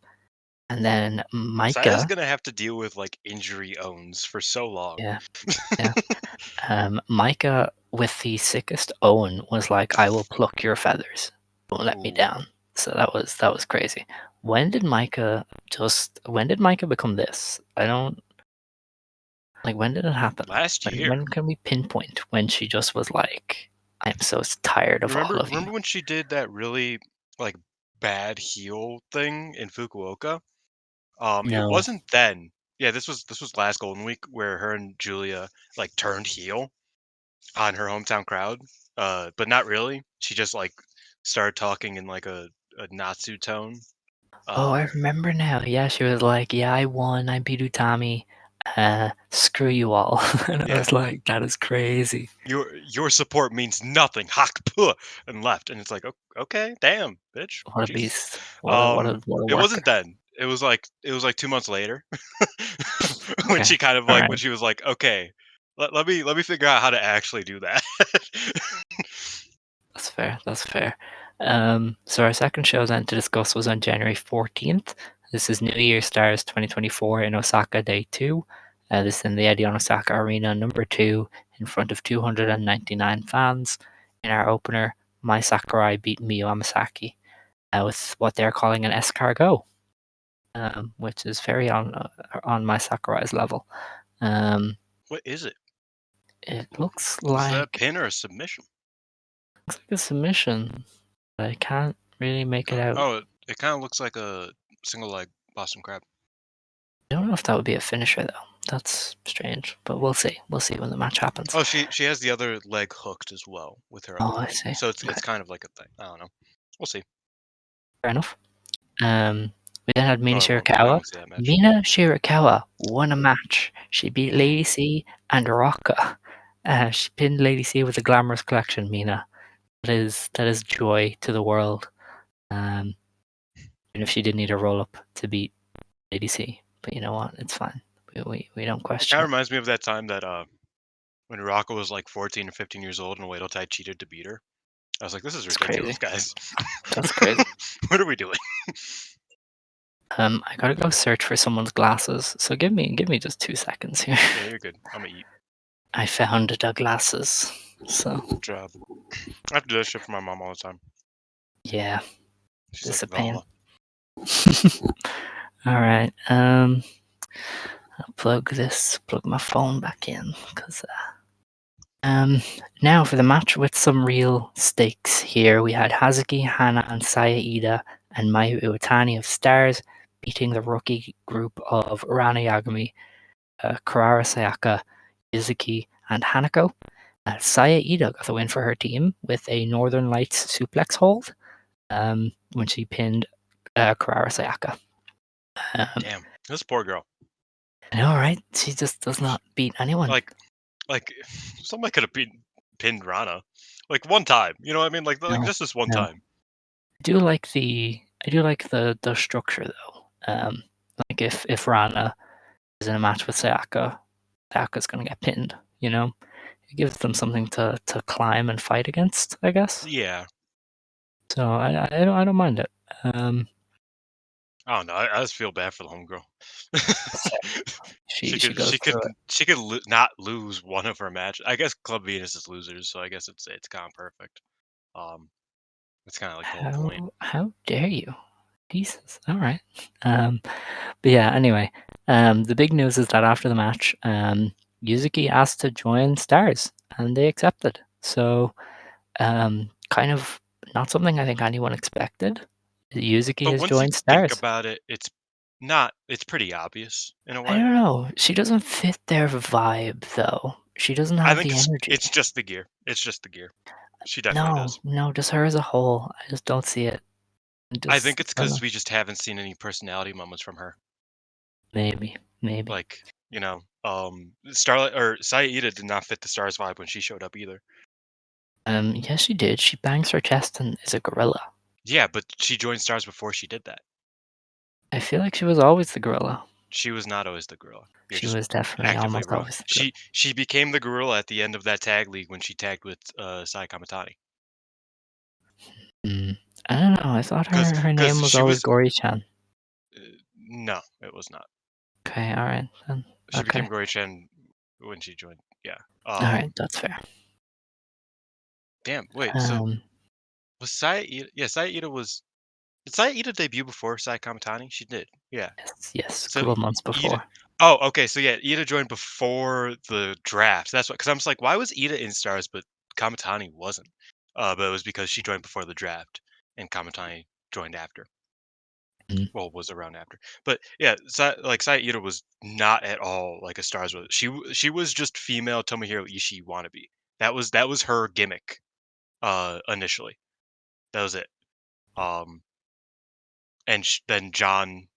and then Saya's Micah, gonna have to deal with like injury owns for so long. yeah, yeah. Micah, with the sickest Owen, was like, "I will pluck your feathers. Don't let me Ooh. down." So that was crazy. When did Micah become this? I don't like. When did it happen? Last year. When can we pinpoint when she just was like, "I'm so tired of all of you." Remember when she did that really like bad heel thing in Fukuoka? It No. wasn't then. Yeah, this was last Golden Week where her and Julia like turned heel on her hometown crowd. But not really. She just like started talking in like a Natsu tone. Oh, I Um, remember now. Yeah, she was like, "Yeah, I won. I beat Utami. Screw you all." And I yeah. was like, "That is crazy. Your support means nothing. Hak puh, and left. And it's like, okay, damn, bitch, What a Jesus. beast. What a It wasn't worker." then. It was like 2 months later when Okay. she kind of All like when right. she was like, okay, let me figure out how to actually do that. That's fair. That's fair. So our second show then to discuss was on January 14th. This is New Year Stars 2024 in Osaka, day 2. This is in the Eddie on Osaka Arena, number 2, in front of 299 fans. In our opener, Mai Sakurai beat Miyu Amasaki with what they're calling an escargot, which is very on Mai Sakurai's level. Um, What is it? it looks Is that a like, pin or a submission? a submission, but I can't really make it out. It kind of looks like a single leg Boston Crab. I don't know if that would be a finisher though. That's strange, but we'll see. We'll see when the match happens. Oh, she has the other leg hooked as well with her Oh, I elbow, see. so it's Okay, it's kind of like a thing. I don't know. We'll see. fair enough. We then had Mina Oh well, I Shirakawa. won't see that match. Mina Shirakawa won a match. She beat Lady C and Rocca. She pinned Lady C with a glamorous collection. Mina, that is joy to the world. Even if she did need a roll up to beat Lady C, but you know what? It's fine. We don't It question kind of it. reminds me of that time that when Rocco was like 14 or 15 years old and Wade Tai cheated to beat her. I was like, this is It's ridiculous, crazy. guys. That's crazy. What are we doing? I gotta go search for someone's glasses. So give me just 2 seconds here. Yeah, you're good. I'm gonna eat. I found the glasses. So Good job. I have to do that shit for my mom all the time. yeah, She's this like, is a pain. Vala. All right. I'll plug my phone back in because now for the match with some real stakes here. We had Hazuki, Hana, and Saya Ida and Mayu Iwatani of Stars beating the rookie group of Rana Yagami, Kurara Sayaka, Yuzuki, and Hanako. Saya Ida got the win for her team with a Northern Lights suplex hold. when she pinned Karara Sayaka. Damn, this poor girl. I know, right? She just does not beat anyone. Like somebody could have pinned Rana, like one time. You know what I mean? Like No, just this one no. time. I do like the structure though. Like if Rana is in a match with Sayaka, Sayaka's gonna get pinned. You know, it gives them something to climb and fight against, I guess. Yeah. So I don't mind it. I don't know. I just feel bad for the homegirl. She She goes could through it. not lose one of her matches. I guess Club Venus is losers, so I guess it's kind of perfect. Um, it's kind of like the whole point. How dare you? Jesus. All right. But yeah. Anyway, the big news is that after the match, Yuzuki asked to join Stars, and they accepted. So, kind of not something I think anyone expected. Yuzuki But has once you joined think Stars. about it, it's not. It's pretty obvious in a I way. don't know. She doesn't fit their vibe, though. She doesn't I have think the it's energy. just the gear. It's just the gear. She definitely No, does. no, just her as a whole. I just don't see it. I think it's I don't because know. we just haven't seen any personality moments from her. Maybe. Like, Starlight or Saida did not fit the Stars vibe when she showed up either. Yes, she did. She bangs her chest and is a gorilla. Yeah, but she joined Stars before she did that. I feel like she was always the gorilla. She was not always the gorilla. You're She just was definitely actively almost wrong. always the gorilla. She became the gorilla at the end of that tag league when she tagged with Sai Kamatani. Mm. I don't know. I thought her name Because was she always was Gori-chan. no, it was not. Okay, all right then. She Okay, became Gory-chan when she joined. Yeah. all right, that's fair. Damn. Wait. So Um, was Sai? Yeah, Sai Ida was. Did Sai Ida debut before Sai Kamatani? She did. Yeah. yes, a So couple of months Ida. before. Oh, okay. So yeah, Ida joined before the draft. That's what. Because I'm just like, why was Ida in Stars but Kamatani wasn't? But it was because she joined before the draft and Kamatani joined after. Mm. Well, was around after. But yeah, Sai Ida was not at all like a Stars. She was just female Tomohiro Ishii wannabe. That was her gimmick. Initially, that was it. Um, and then John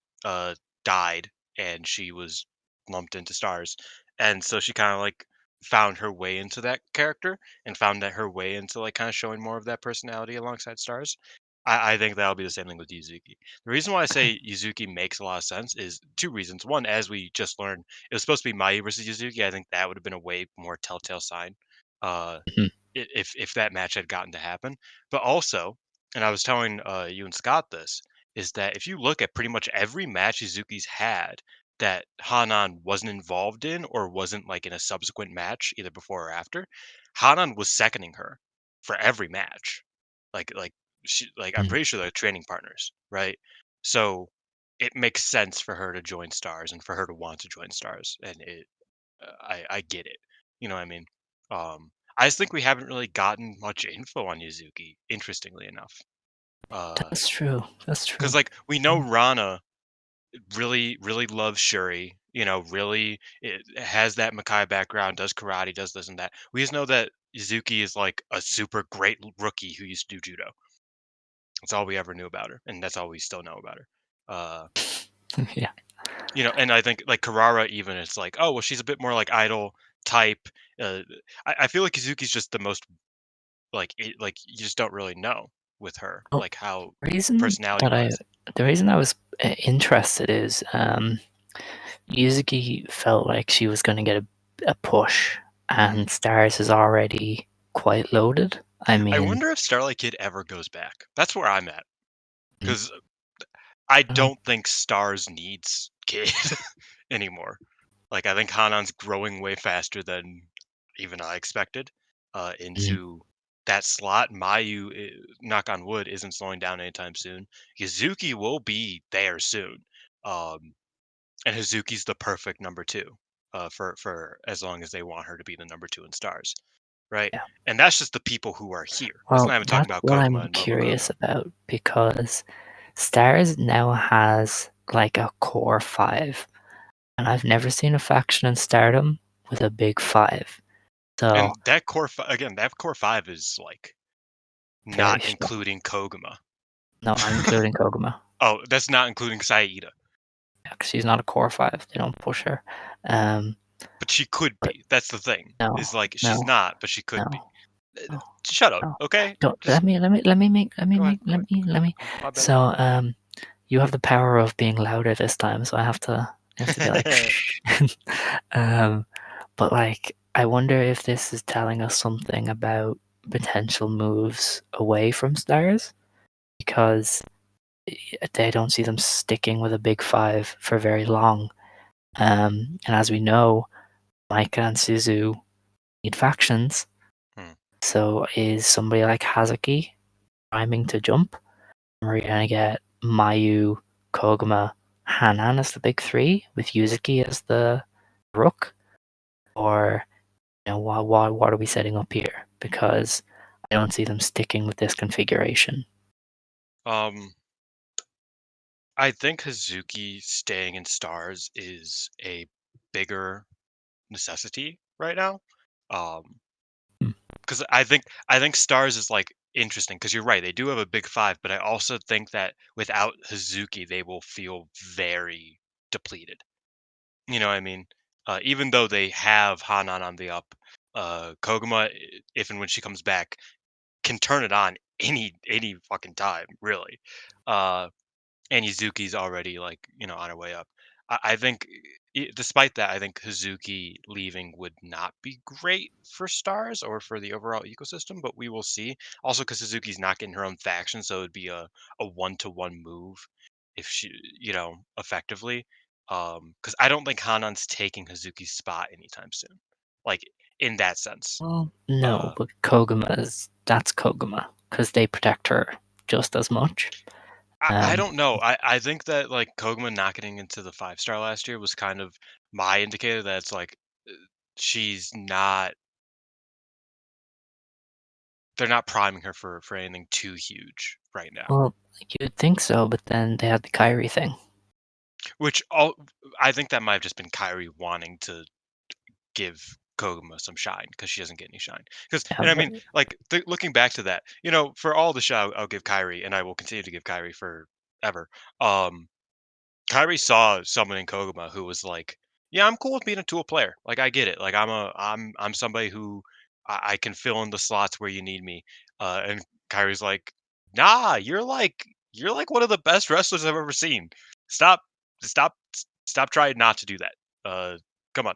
died and she was lumped into Stars, and so she kind of like found her way into that character and found that her way into like kind of showing more of that personality alongside Stars. I think that'll be the same thing with Yuzuki. The reason why I Okay. say Yuzuki makes a lot of sense is two reasons. One, as we just learned, it was supposed to be Mai versus Yuzuki. I think that would have been a way more telltale sign. Mhm. If that match had gotten to happen. But also, and I was telling you and Scott this, is that if you look at pretty much every match Izuki's had that Hanan wasn't involved in or wasn't like in a subsequent match, either before or after, Hanan was seconding her for every match. Like I'm Mm. pretty sure they're training partners, right? So it makes sense for her to join Stars and for her to want to join Stars, and I get it. You know what I mean? I just think we haven't really gotten much info on Yuzuki, interestingly enough. That's true. That's Because true. like we know Mm. Rana really, really loves Shuri. Really has that Makai background, does karate, does this and that. We just know that Yuzuki is like a super great rookie who used to do judo. That's all we ever knew about her, and that's all we still know about her. Uh, Yeah. and I think like Karara even it's like, oh well, she's a bit more like idol type. Uh, I feel like Yuzuki's just the most like you just don't really know with her Well, like how reason personality that I wise. the reason I was interested is Yuzuki felt like she was going to get a push, Mhm. and Stars is already quite loaded. I I mean, wonder if Starlight Kid ever goes back. That's where I'm at mm, because I well, don't think Stars needs Kid anymore. Like I think Hanan's growing way faster than even I expected mm, into that slot. Mayu, knock on wood, isn't slowing down anytime soon. Yuzuki will be there soon. Um, and Hazuki's the perfect number two for as long as they want her to be the number two in Stars, right? yeah. And that's just the people who are here. That's Well, not even talking that's about what Koguma I'm and Momokogo. curious about because Stars now has like a core five, and I've never seen a faction in Stardom with a big five. So And that core again, that core five is like very not strong. including Koguma. No, I'm including Koguma. Oh, that's not including Saida, Yeah, 'cause she's not a core 5. They don't push her. Um, but she could but be. That's the thing. no, Is like she's no, not, but she could be. no, Uh, no, Shut up, no. okay? Don't Just go ahead. Go ahead. let me. My bad. So, you have the power of being louder this time, so I have to be like, shh. um, but like, I wonder if this is telling us something about potential moves away from stars because they don't see them sticking with a big 5 for very long. And as we know, Micah and Suzu need factions. Hmm. So is somebody like Hazuki priming to jump? We're gonna get Mayu, Koguma, Hanan as the big 3 with Yuzuki as the rook, or what are we setting up here? Because I don't see them sticking with this configuration. Um, I think Hazuki staying in stars is a bigger necessity right now. Um, Hmm. because I think stars is like interesting because you're right, they do have a big 5, but I also think that without Hazuki, they will feel very depleted. You know what I mean? Even though they have Hanan on the up, Koguma, if and when she comes back, can turn it on any fucking time, really. Uh, and Yuzuki's already like on her way up. I think, despite that, I think Hazuki leaving would not be great for stars or for the overall ecosystem, but we will see. Also, because Hazuki's not getting her own faction, so it'd be a 1-to-1 move if she effectively. Because I don't think Hanan's taking Hazuki's spot anytime soon, like in that sense. Well, no, Uh, but that's Koguma because they protect her just as much. I Um, don't know. I think that like Koguma not getting into the 5-star last year was kind of my indicator that it's like uh, she's not they're not priming her for anything too huge right now. well, you'd think so, but then they had the Kyrie thing. Which all I think that might have just been Kyrie wanting to give Koguma some shine because she doesn't get any shine. Because Yeah, and I but mean like looking back to that, for all the show I'll give Kyrie and I will continue to give Kyrie forever. Kyrie saw someone in Koguma who was like, "Yeah, I'm cool with being a tool player. Like, I get it. Like, I'm somebody who I can fill in the slots where you need me." And Kyrie's like, "Nah, you're like one of the best wrestlers I've ever seen. Stop, stop trying not to do that. Uh, Come on."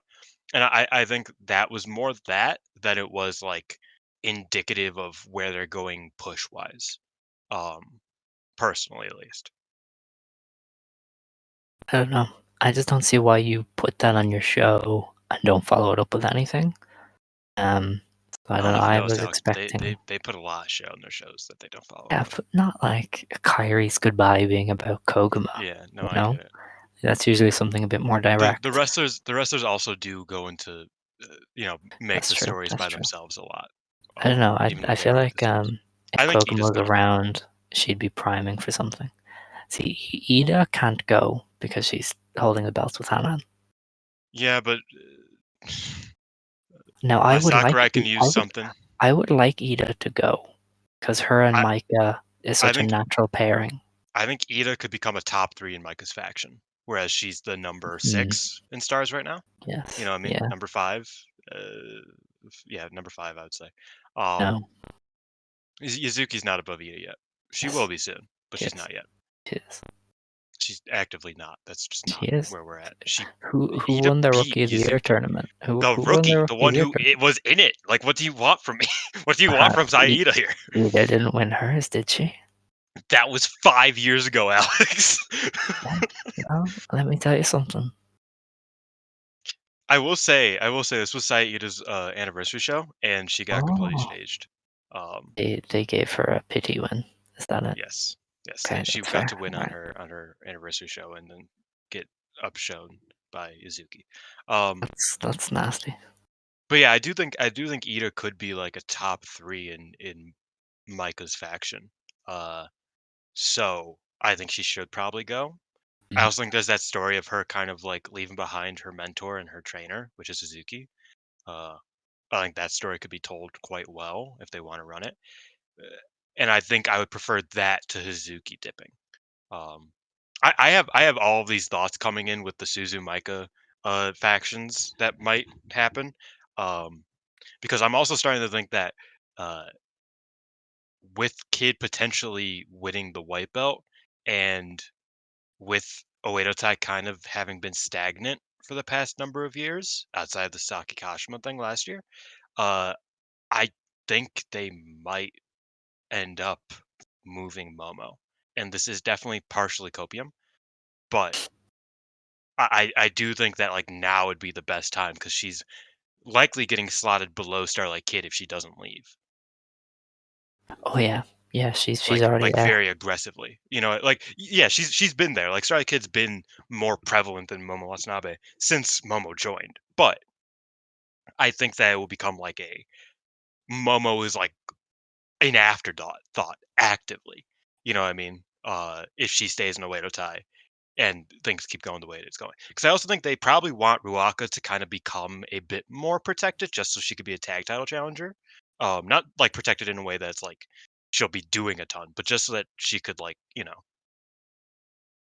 And I think that was more that than it was like indicative of where they're going push wise. Personally, at least. I don't know. I just don't see why you put that on your show and don't follow it up with anything. So I I don't don't know know. if you I noticed, was Alex, but they expecting, they they put a lot of shit on their shows that they don't follow up yeah, with. but not like Kyrie's goodbye being about Koguma. Yeah, no, You I get know, it. that's usually something a bit more The direct. wrestlers also do go into make That's the true. stories That's by true. themselves a lot. I don't know. Even I when they feel write the like stories. if I think Koguma Ida's was gonna go. around, she'd be priming for something. See, Ida can't go because she's holding the belts with Hanan. Yeah, but Now my Sakurai can use something. I would like Ida to go because her and I Micah is I such a think natural pairing. I think Ida could become a top 3 in Micah's faction, whereas she's the number Mm, 6 in stars right now. You yes. know what I mean? Yeah. Number 5. Yeah, number 5, I would say. Um, No. Yuzuki's not above Ida yet. She will Yes. be soon, but She she's is. not yet. She is. She's actively not. That's just She not is. where we're at. She Who Ida won the beat Rookie of the Year Yuzuki, tournament? the Who won the rookie, the Rookie of one the Year who it tournament? was in it. Like, what do you want from me? What do you want Uh, from I- Saida here? Ida didn't win hers, did she? That was 5 years ago, Alex. Yeah. Well, let me tell you something. I will say, this was Saida's anniversary show, and she got completely Oh, staged. Um, they gave her a pity win. Is that it? yes, yes, Okay, she that's got fair. to win All on right. her anniversary show, and then get upshown by Yuzuki. Um, That's nasty. But yeah, I do think Ida could be like a top 3 in Micah's faction. Uh, so I think she should probably go. I Mm. also think there's that story of her kind of like leaving behind her mentor and her trainer, which is Suzuki. Uh, I think that story could be told quite well if they want to run it. Uh, and I think I would prefer that to Hazuki dipping. Um, I have all of these thoughts coming in with the Suzu Micah factions that might happen, um, because I'm also starting to think that uh, with Kid potentially winning the white belt and with Oedo Tai kind of having been stagnant for the past number of years outside the Saki Kashima thing last year, uh, I think they might end up moving Momo. And this is definitely partially copium, but I do think that like now would be the best time because she's likely getting slotted below Starlight Kid if she doesn't leave. Oh yeah, yeah. She's already Like there. very aggressively. Yeah, she's been there. Like Starlight Kid's been more prevalent than Momo Watanabe since Momo joined. But I think that it will become like a Momo is like an afterthought thought actively. You know what I mean? If she stays in a Oedo Tai and things keep going the way it's going. Because I also think they probably want Ruaka to kind of become a bit more protected, just so she could be a tag title challenger. Not like protected in a way that's like she'll be doing a ton, but just so that she could like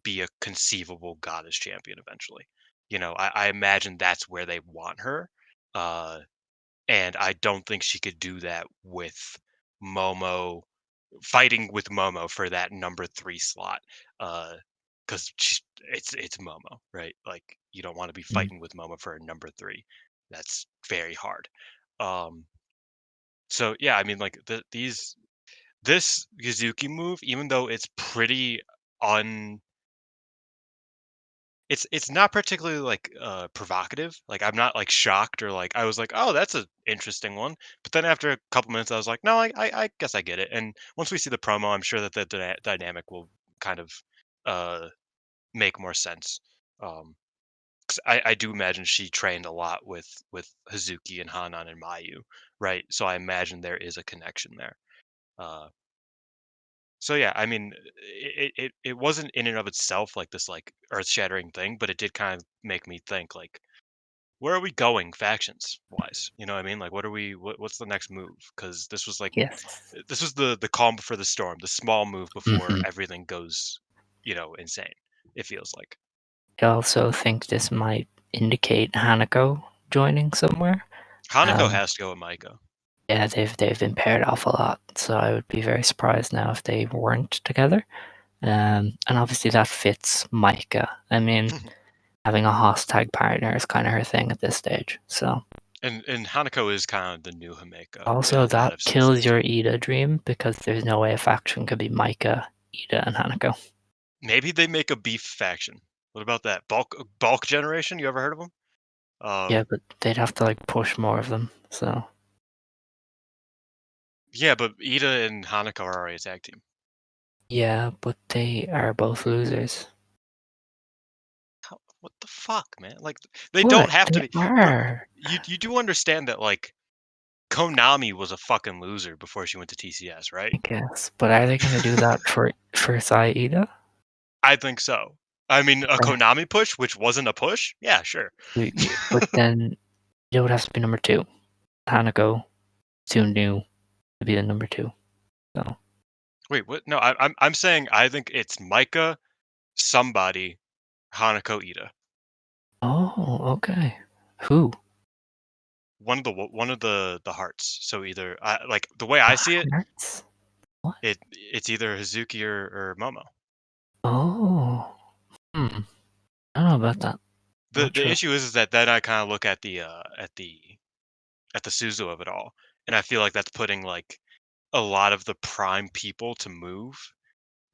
be a conceivable goddess champion eventually. I imagine that's where they want her, uh, and I don't think she could do that with Momo fighting with Momo for that number 3 slot, because it's Momo, right? Like, you don't wanna be Mm. fighting with Momo for a number 3. That's very hard. Um, so, yeah, I mean, like, this Yuzuki move, even though it's pretty un it's not particularly, like, provocative, like, I'm not, like, shocked or, like I was like, "Oh, that's an interesting one," but then after a couple minutes, I was like, "No, I guess I get it," and once we see the promo, I'm sure that the dynamic will kind of, uh, make more sense, 'cause I do imagine she trained a lot with Hazuki and Hanan and Mayu, right? So I imagine there is a connection there, uh so yeah, I mean, it wasn't in and of itself like this like earth shattering thing, but it did kind of make me think like, where are we going factions wise? You know what I mean? Like, what's the next move? Because this was like Yes. this was the calm before the storm, the small move before Hmm. everything goes, insane. It feels like I also think this might indicate Hanako joining somewhere. Hanako Um, has to go with Maiko. yeah, they've been paired off a lot, so I would be very surprised now if they weren't together. And obviously that fits Micah. I mean, having a host tag partner is kind of her thing at this stage. So And Hanako is kind of the new Himeka in a also lot that of kills senses. your Ida dream because there's no way a faction could be Micah, Ida, and Hanako. Maybe they make a beef faction. What about that? Bulk generation? You ever heard of them? Yeah, but they'd have to like push more of them. So Yeah, but Ida and Hanako are already a tag team. yeah, but they are both losers. What the fuck, man? Like they don't What? have to They be. are. You do understand that like Konami was a fucking loser before she went to TCS, right? I guess. But are they gonna do that for Saida? I think so. I mean, a Okay. Konami push, which wasn't a push. Yeah, sure. But then it would have to be number two. Hanako, Tsunu to be the number two. So Wait, what? No, I'm saying I think it's Micah, somebody, Hanako, Ida. oh, okay. Who? One of the hearts. So either like the way I The see it, Hearts? What? it's either Hazuki or Momo. Oh. Hmm. I don't know about that. I'm The not the sure. issue is that then I kind of look at the Suzu of it all, and I feel like that's putting like a lot of the prime people to move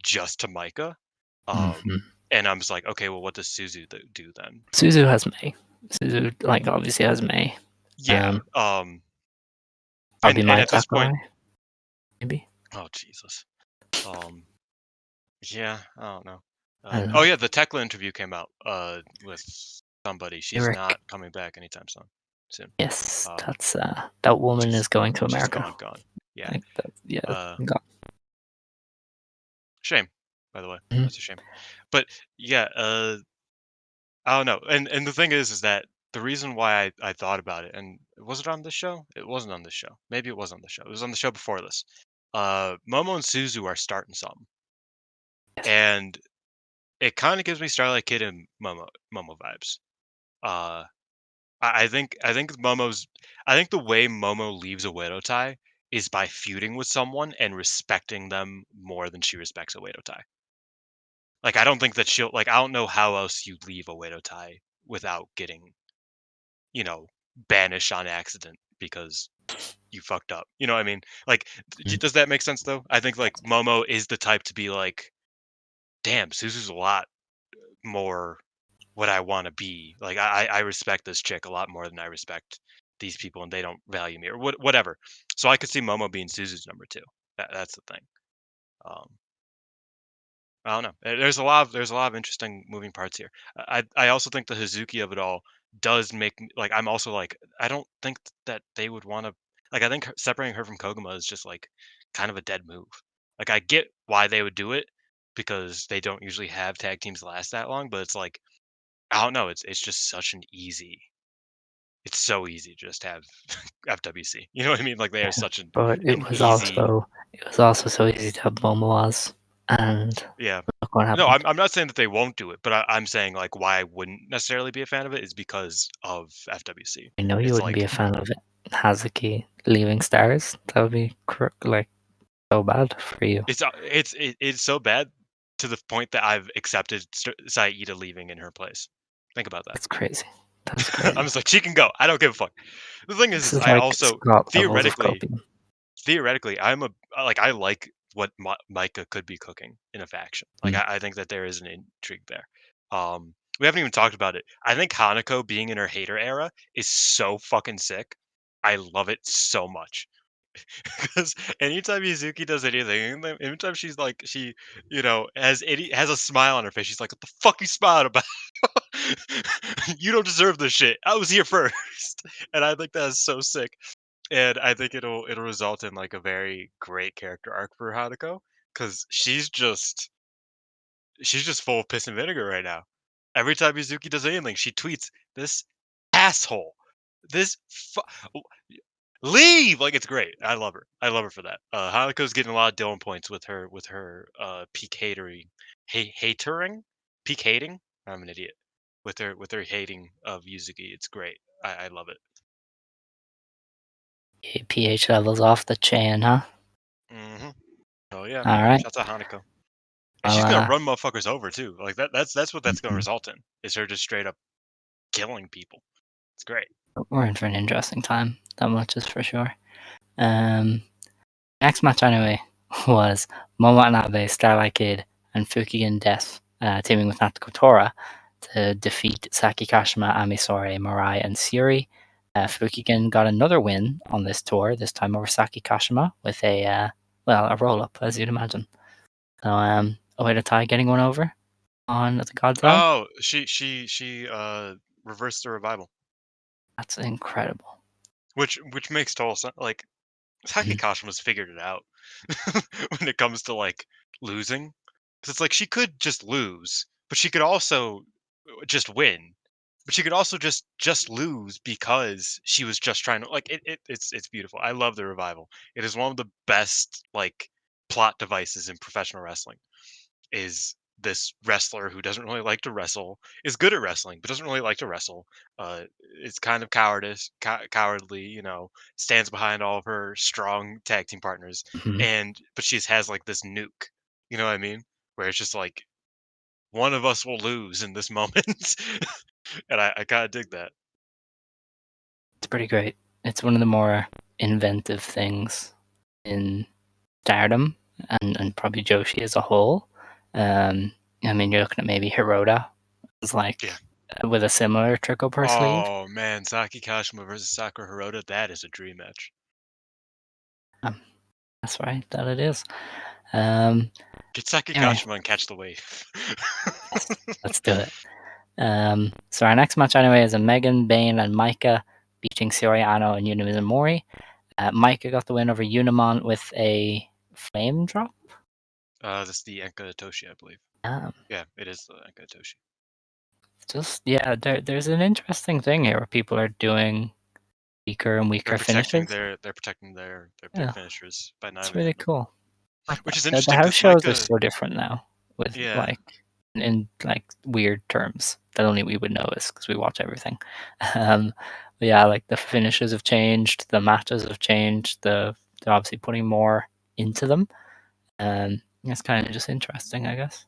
just to Micah. Hmm. And I'm just like, okay, well, what does Suzu do then? Suzu has May. Suzu like obviously has May. Yeah. Um, And Probably and my at this point, Sakurai, maybe. oh Jesus. Um, yeah, I don't know. I don't Oh know. yeah, the Tekla interview came out with somebody. She's Eric. not coming back anytime soon. Yes, Um, that's that woman she's is going to she's America. gone. Yeah. Like that, yeah, Uh, gone. Shame, by the way. Mhm. That's a shame. But yeah, I don't know. And the thing is that the reason why I thought about it, and was it on this show? It wasn't on this show. Maybe it was on the show. It was on the show before this. Momo and Suzu are starting something, Yes. and it kind of gives me Starlight Kid and Momo vibes. Uh, I think the way Momo leaves a Widow tie is by feuding with someone and respecting them more than she respects a Widow tie. Like I don't think that she'll like I don't know how else you leave a Widow tie without getting, you know, banished on accident because you fucked up. You know what I mean? Like Mm. does that make sense though? I think like Momo is the type to be like, damn, Suzu's a lot more what I want to be. Like I respect this chick a lot more than I respect these people, and they don't value me or whatever. So I could see Momo being Suzu's number two. That's the thing. Um, I don't know. There's a lot of interesting moving parts here. I also think the Hazuki of it all does make like I'm also like I don't think that they would want to like I think separating her from Koguma is just like kind of a dead move. Like I get why they would do it because they don't usually have tag teams last that long, but it's like I don't know. It's just such an easy. It's so easy to just have FWC. You know what I mean? Like they are Yeah. such But an easy. it was also so easy to have Momoas, and Yeah. look what No, happened. I'm not saying that they won't do it, but I'm saying like why I wouldn't necessarily be a fan of it is because of FWC. I know you It's wouldn't be like a fan of it. Hazuki leaving stars. That would be like so bad for you. it's so bad to the point that I've accepted Saida leaving in her place. Think about that. That's crazy. That's I'm crazy. just like she can go. I don't give a fuck. The thing This is is I like also Scott levels of theoretically copium. I'm a like I like what Micah could be cooking in a faction. Like Mm. I think that there is an intrigue there. We haven't even talked about it. I think Hanako being in her hater era is so fucking sick. I love it so much because anytime Yuzuki does anything, anytime she's like has a smile on her face, she's like, "What the fuck you smiling about? You don't deserve this shit. I was here first," and I think that is so sick. And I think it'll result in like a very great character arc for Hanako because she's just full of piss and vinegar right now. Every time Mizuki does anything, she tweets this asshole, this leave. Like it's great. I love her. I love her for that. Hanako's getting a lot of Dylan points with her peak hatering, hatering, peak hating. I'm an idiot. With her hating of Yuzuki, it's great. I love it. pH levels off the chain, huh? Hmm. Oh yeah. All right. Shouts out Hanako. And Well, she's gonna run motherfuckers over too. Like that's what that's gonna mhm. result in. Is her just straight up killing people. It's great. We're in for an interesting time. That much is for sure. Um, Next match anyway was Momo Watanabe, Starlight Kid, and Fukigen Death teaming with Natsuko Tora to defeat Saki Kashima, Amisore, Mirai, and Siri. Fukigen got another win on this tour, this time over Saki Kashima with a roll up, as you'd imagine. So, Oedo Tai getting one over on the God's Eye. Oh, she reversed the revival, That's incredible. which makes total sense. Like Saki Mhm. Kashima's figured it out when it comes to like losing, because it's like she could just lose, but she could also just win. But she could also just lose because she was just trying to like it's beautiful. I love the revival. It is one of the best like plot devices in professional wrestling. Is this wrestler who doesn't really like to wrestle, is good at wrestling, but doesn't really like to wrestle. It's kind of cowardly, stands behind all of her strong tag team partners, Mhm. but she has like this nuke. You know what I mean? Where it's just like one of us will lose in this moment, and I kind of dig that. It's pretty great. It's one of the more inventive things in Stardom and probably Joshi as a whole. I mean, you're looking at maybe Hirota as Yeah. like with a similar trick up her sleeve. Oh man, Saki Kashima versus Sakura Hirota, that is a dream match. Um, that's right, that it is. Um, Get Saki anyway, Kashima and catch the wave. yes, let's do it. So our next match anyway is a Megan, Bayne, and Micah beating Soriano and Unimizumori. Micah got the win over Unimon with a flame drop. That's the Enka Toshi, I believe. Um, Yeah, it is the Enka Toshi. there's an interesting thing here where people are doing weaker and weaker finishes. They're protecting their Yeah, finishers by not it's even really hitting them. cool. Like Which that. is The interesting house because shows are Micah, so different now, with yeah, like in like weird terms that only we would notice because we watch everything. Um, but yeah, like the finishes have changed, the matches have changed. They're obviously putting more into them. It's kind of just interesting, I guess.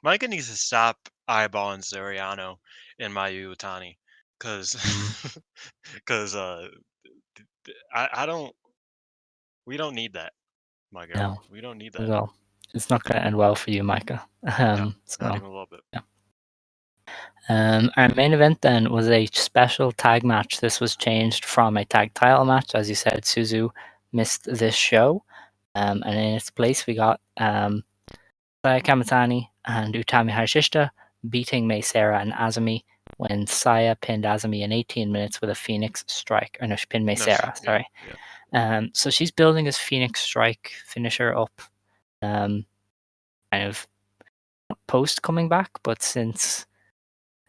Micah needs to stop eyeballing Zoriano and Mayu Utani because Mm, because I don't we don't need that, my girl. no, We don't need that. well, it's not going to end well for you, Micah. No, not So even a little bit. yeah. Our main event then was a special tag match. This was changed from a tag title match, as you said. Suzu missed this show, and in its place we got Saya Kamatani and Utami Hayashishita beating Mei Seira and Azumi when Saya pinned Azumi in 18 minutes with a Phoenix Strike. Or no, she pinned Mei No, Seira, yeah, sorry. yeah. So she's building his Phoenix Strike finisher up, kind of post coming back, but since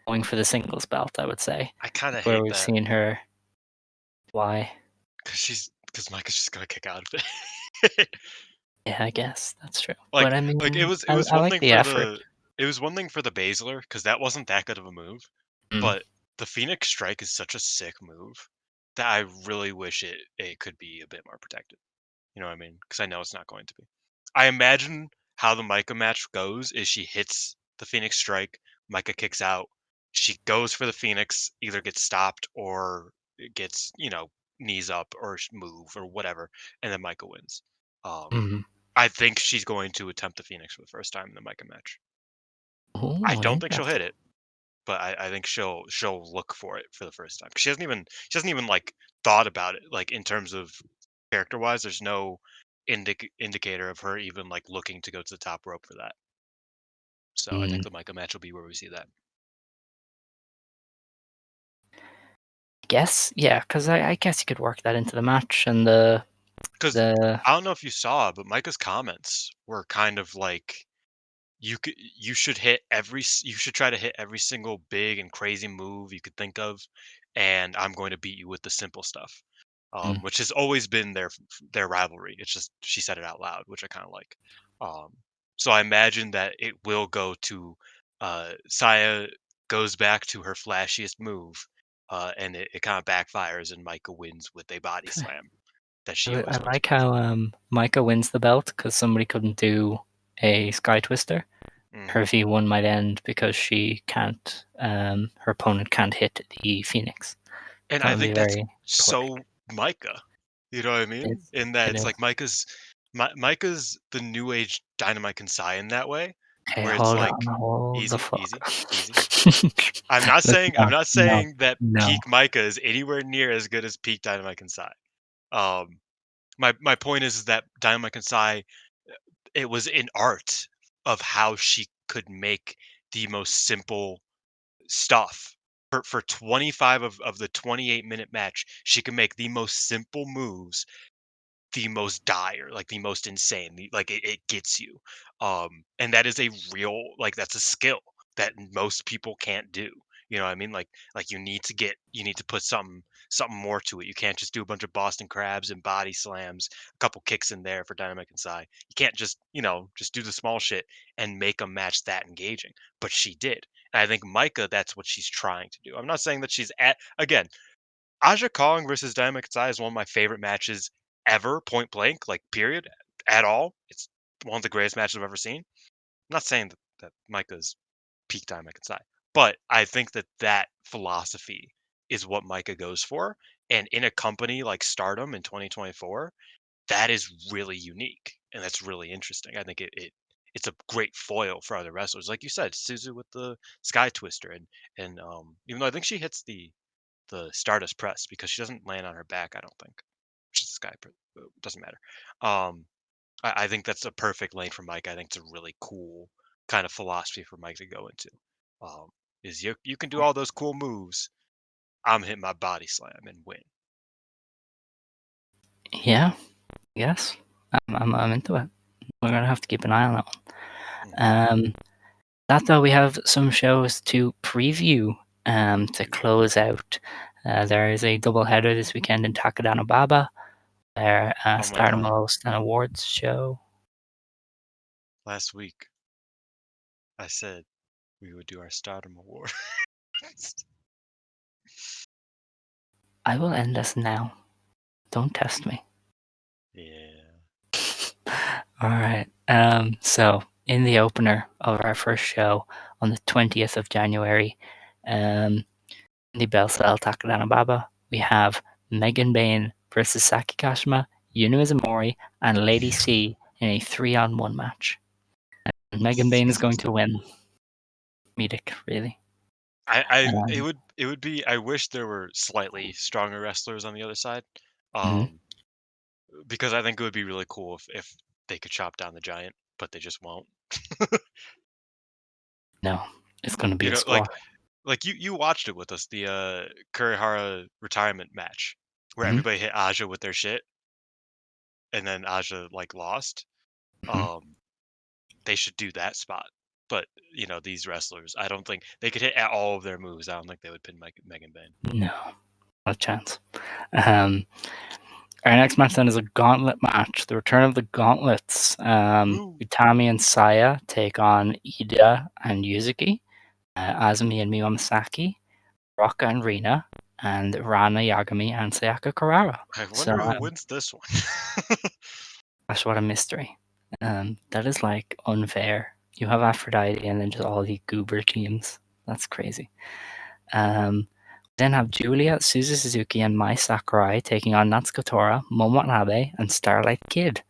going for the singles belt, I would say, I kind of where hate we've that seen her. Why? because Micah's just gonna kick out of it. Yeah, I guess that's true. But like I like mean, it was I one like thing the for effort. the Baszler because that wasn't that good of a move, Mm, but the Phoenix Strike is such a sick move that I really wish it could be a bit more protected. You know what I mean? Because I know it's not going to be. I imagine how the Micah match goes is she hits the Phoenix Strike, Micah kicks out, she goes for the Phoenix, either gets stopped or it gets, knees up or move or whatever, and then Micah wins. Um, mm. I think she's going to attempt the Phoenix for the first time in the Micah match. I Oh, don't think she'll hit interesting. it, but I think she'll look for it for the first time. 'Cause she hasn't even like thought about it like in terms of character wise. There's no indicator of her even like looking to go to the top rope for that. So I think Mm. the Micah match will be where we see that. Guess, yeah, because I guess you could work that into the match and Because the I don't know if you saw, but Micah's comments were kind of like you should try to hit every single big and crazy move you could think of, and I'm going to beat you with the simple stuff, mm, which has always been their rivalry. It's just she said it out loud, which I kind of like. um, so I imagine that it will go to Saya goes back to her flashiest move, and it kind of backfires and Micah wins with a body okay. slam that she always I wins like with. how Micah wins the belt because somebody couldn't do a Sky Twister. Her Hmm. V1 might end because she can't. Her opponent can't hit the Phoenix. And That I would be think that's very poetic. so Micah. You know what I It mean? is. In that It it's is. like Micah's the new age Dynamite Kansai in that way, Okay, where it's hold like on. Hold the easy, fuck. easy, easy. I'm No, not no, saying that no. peak Micah is anywhere near as good as peak Dynamite Kansai. Um, my point is that Dynamite Kansai, it was an art of how she could make the most simple stuff. For 25 of the 28-minute match, she can make the most simple moves the most dire, like the most insane, like it gets you. And that is a real, like that's a skill that most people can't do. You know what I mean? Like you need to put something more to it. You can't just do a bunch of Boston crabs and body slams, a couple kicks in there for Dynamite and Sai. You can't just, just do the small shit and make a match that engaging. But she did. And I think Micah, that's what she's trying to do. I'm not saying that she's at again, Aja Kong versus Dynamite Katsai is one of my favorite matches ever, point blank, like period, at all. It's one of the greatest matches I've ever seen. I'm not saying that Micah's peak Dynamite Katsai, but I think that philosophy is what Micah goes for. And in a company like Stardom in 2024, that is really unique and that's really interesting. I think it's a great foil for other wrestlers, like you said, Suzu with the Sky Twister, and even though I think she hits the Stardust press because she doesn't land on her back, I don't think. Which is Sky, doesn't matter. Um, I think that's a perfect lane for Mike. I think it's a really cool kind of philosophy for Mike to go into. Um, is you can do all those cool moves. I'm hitting my body slam and win. Yeah, yes. I'm into it. We're gonna have to keep an eye on that Mhm. one. That though, we have some shows to preview to close out There is a double header this weekend in Takadanobaba, where Oh my Stardom god. will host an awards show. Last week, I said we would do our Stardom Award. I will end this now. Don't test me. Yeah. All right. So in the opener of our first show on the 20th of January, in the Bell Cell Takadanobaba, we have Megan Bayne versus Saki Kashima, Yuna Izumori, and Lady C in a 3-on-1 match. And Megan Bayne is going to win. Comedic, really. Um, It would be. I wish there were slightly stronger wrestlers on the other side, mhm. because I think it would be really cool if they could chop down the giant, but they just won't. No, it's going to be You a know, squash. like you watched it with us, the Kurihara retirement match, where Mhm, everybody hit Aja with their shit, and then Aja like lost. mhm. Um, they should do that spot. But these wrestlers, I don't think they could hit all of their moves. I don't think they would pin Megan Bayne. No, not a chance. Um, our next match then is a gauntlet match. The return of the gauntlets. Woo! Utami and Saya take on Ida and Yuzuki, Azumi and Miwamasaki, Rocka and Rina, and Rana Yagami and Sayaka Karara. I So wonder who wins this one. gosh, what a mystery. That is like unfair. You have Aphrodite and then just all the goober teams. That's crazy. Then have Julia, Suzu Suzuki, and Mai Sakurai taking on Natsuko Tora, Momo Watanabe, and Starlight Kid.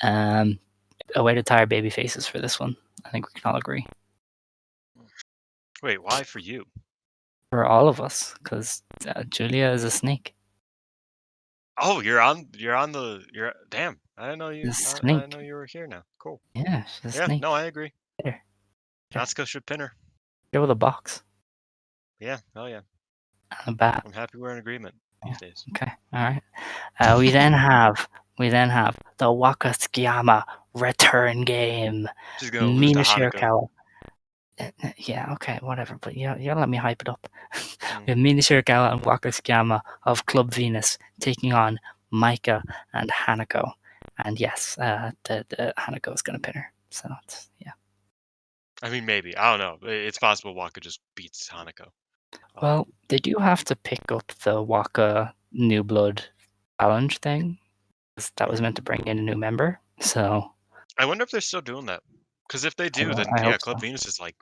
A way to tire baby faces for this one. I think we can all agree. Wait, why for you? For all of us, because Julia is a snake. Oh, you're damn. I didn't know She's you. a I didn't know snake. you were here now. Cool. Yeah, she's a Yeah, no, snake. I agree. There. There. Natsuko should pin her. Go with a box Yeah, hell yeah. and a bat. I'm happy we're in agreement Yeah. these days. Okay. All right. We then have the Waka Tsukiyama return game. She's gonna lose to Mina Hanako. Shirakawa. Yeah, okay, whatever. But you gotta let me hype it up. Mm. We have Mina Shirakawa and Waka Tsukiyama of Club Venus taking on Maika and Hanako. And yes, the Hanako is gonna pin her. So yeah. I mean, maybe. I don't know. It's possible Waka just beats Hanako. Well, they do have to pick up the Waka New Blood challenge thing. 'Cause that was meant to bring in a new member. So I wonder if they're still doing that. Because if they do, then I yeah, hope so. Club Venus is like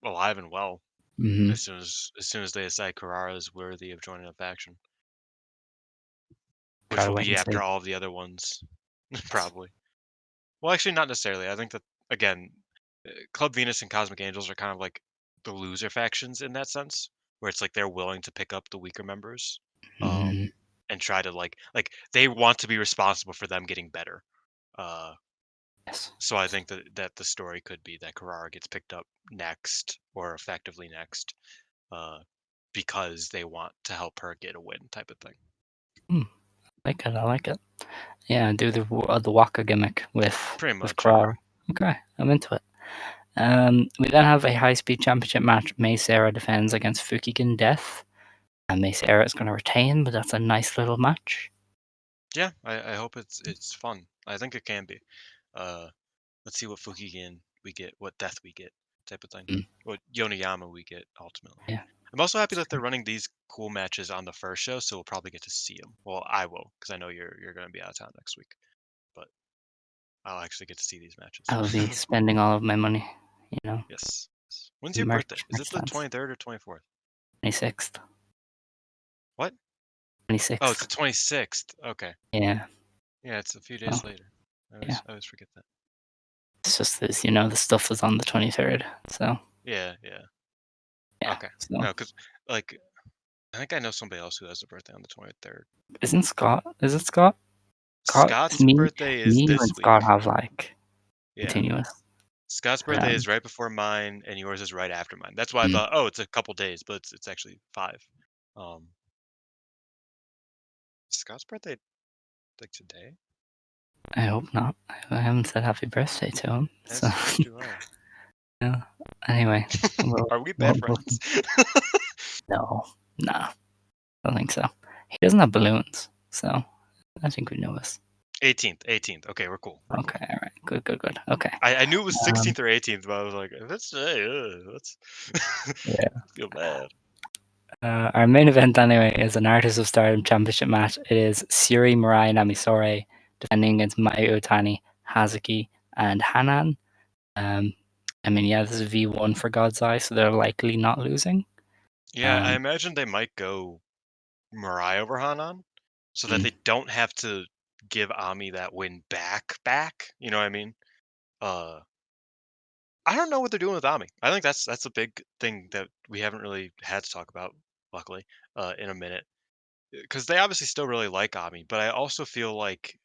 alive and well. Hmm. As soon as they decide Karara is worthy of joining a faction, which Gotta will wait be and after see. all of the other ones, probably. Well, actually, not necessarily. I think that again, Club Venus and Cosmic Angels are kind of like the loser factions in that sense, where it's like they're willing to pick up the weaker members, Mhm. and try to like they want to be responsible for them getting better. Uh, Yes. so I think that the story could be that Karara gets picked up next, or effectively next, uh, because they want to help her get a win, type of thing. I like it. Yeah, do the Waka gimmick Pretty with much, yeah. Karara. Okay, I'm into it. We then have a high speed championship match. Mei Sarah defends against Fukigen Death, and Mei Sarah is going to retain, but that's a nice little match. Yeah, I hope it's fun. I think it can be. Uh, let's see what Fukigen we get, what death we get, type of thing. Mm, What Yonayama we get ultimately. yeah. I'm also happy that they're running these cool matches on the first show, so we'll probably get to see them. Well, I will, because I know you're going to be out of town next week, but I'll actually get to see these matches. I will be spending all of my money, you know, Yes. When's your birthday? merch Is it the stands. 23rd or 24th? 26th. What? Oh, it's 26th. the 26th. Okay. Yeah. Yeah, it's a few Oh, days later. I yeah. always forget that. It's just this, the stuff is on the 23rd. So, Yeah, yeah. yeah. Okay. So, No, because like I think I know somebody else who has a birthday on the 23rd. isn't Scott? Is it Scott? Scott, Scott's me, birthday is me, you and this Scott week. have like Yeah. continuous. Scott's birthday Um, is right before mine, and yours is right after mine. That's why I mm, thought, oh, it's a couple days, but it's actually 5. Um, Scott's birthday like today, I hope not. I haven't said happy birthday to him. So, as nor do I. yeah. Anyway, we'll, Are we bad we'll, friends? no, nah. I don't think so. He doesn't have balloons, so I think we know this. 18th. Okay, we're cool. We're cool. Okay, all right, good. Okay. I knew it was Um, 16th or 18th, but I was like, that's yeah. feel bad. Our main event anyway is an Artist of Stardom Championship match. It is Syuri Mirai Namisore defending against Mayu Otani, Hazuki, and Hanan. I mean, yeah, this is V1 for God's Eye, so they're likely not losing. Yeah, I Um, imagine they might go Mirai over Hanan so that mm, they don't have to give Ami that win back. You know what I mean? Uh, I don't know what they're doing with Ami. I think that's a big thing that we haven't really had to talk about, luckily, in a minute. Because they obviously still really like Ami, but I also feel like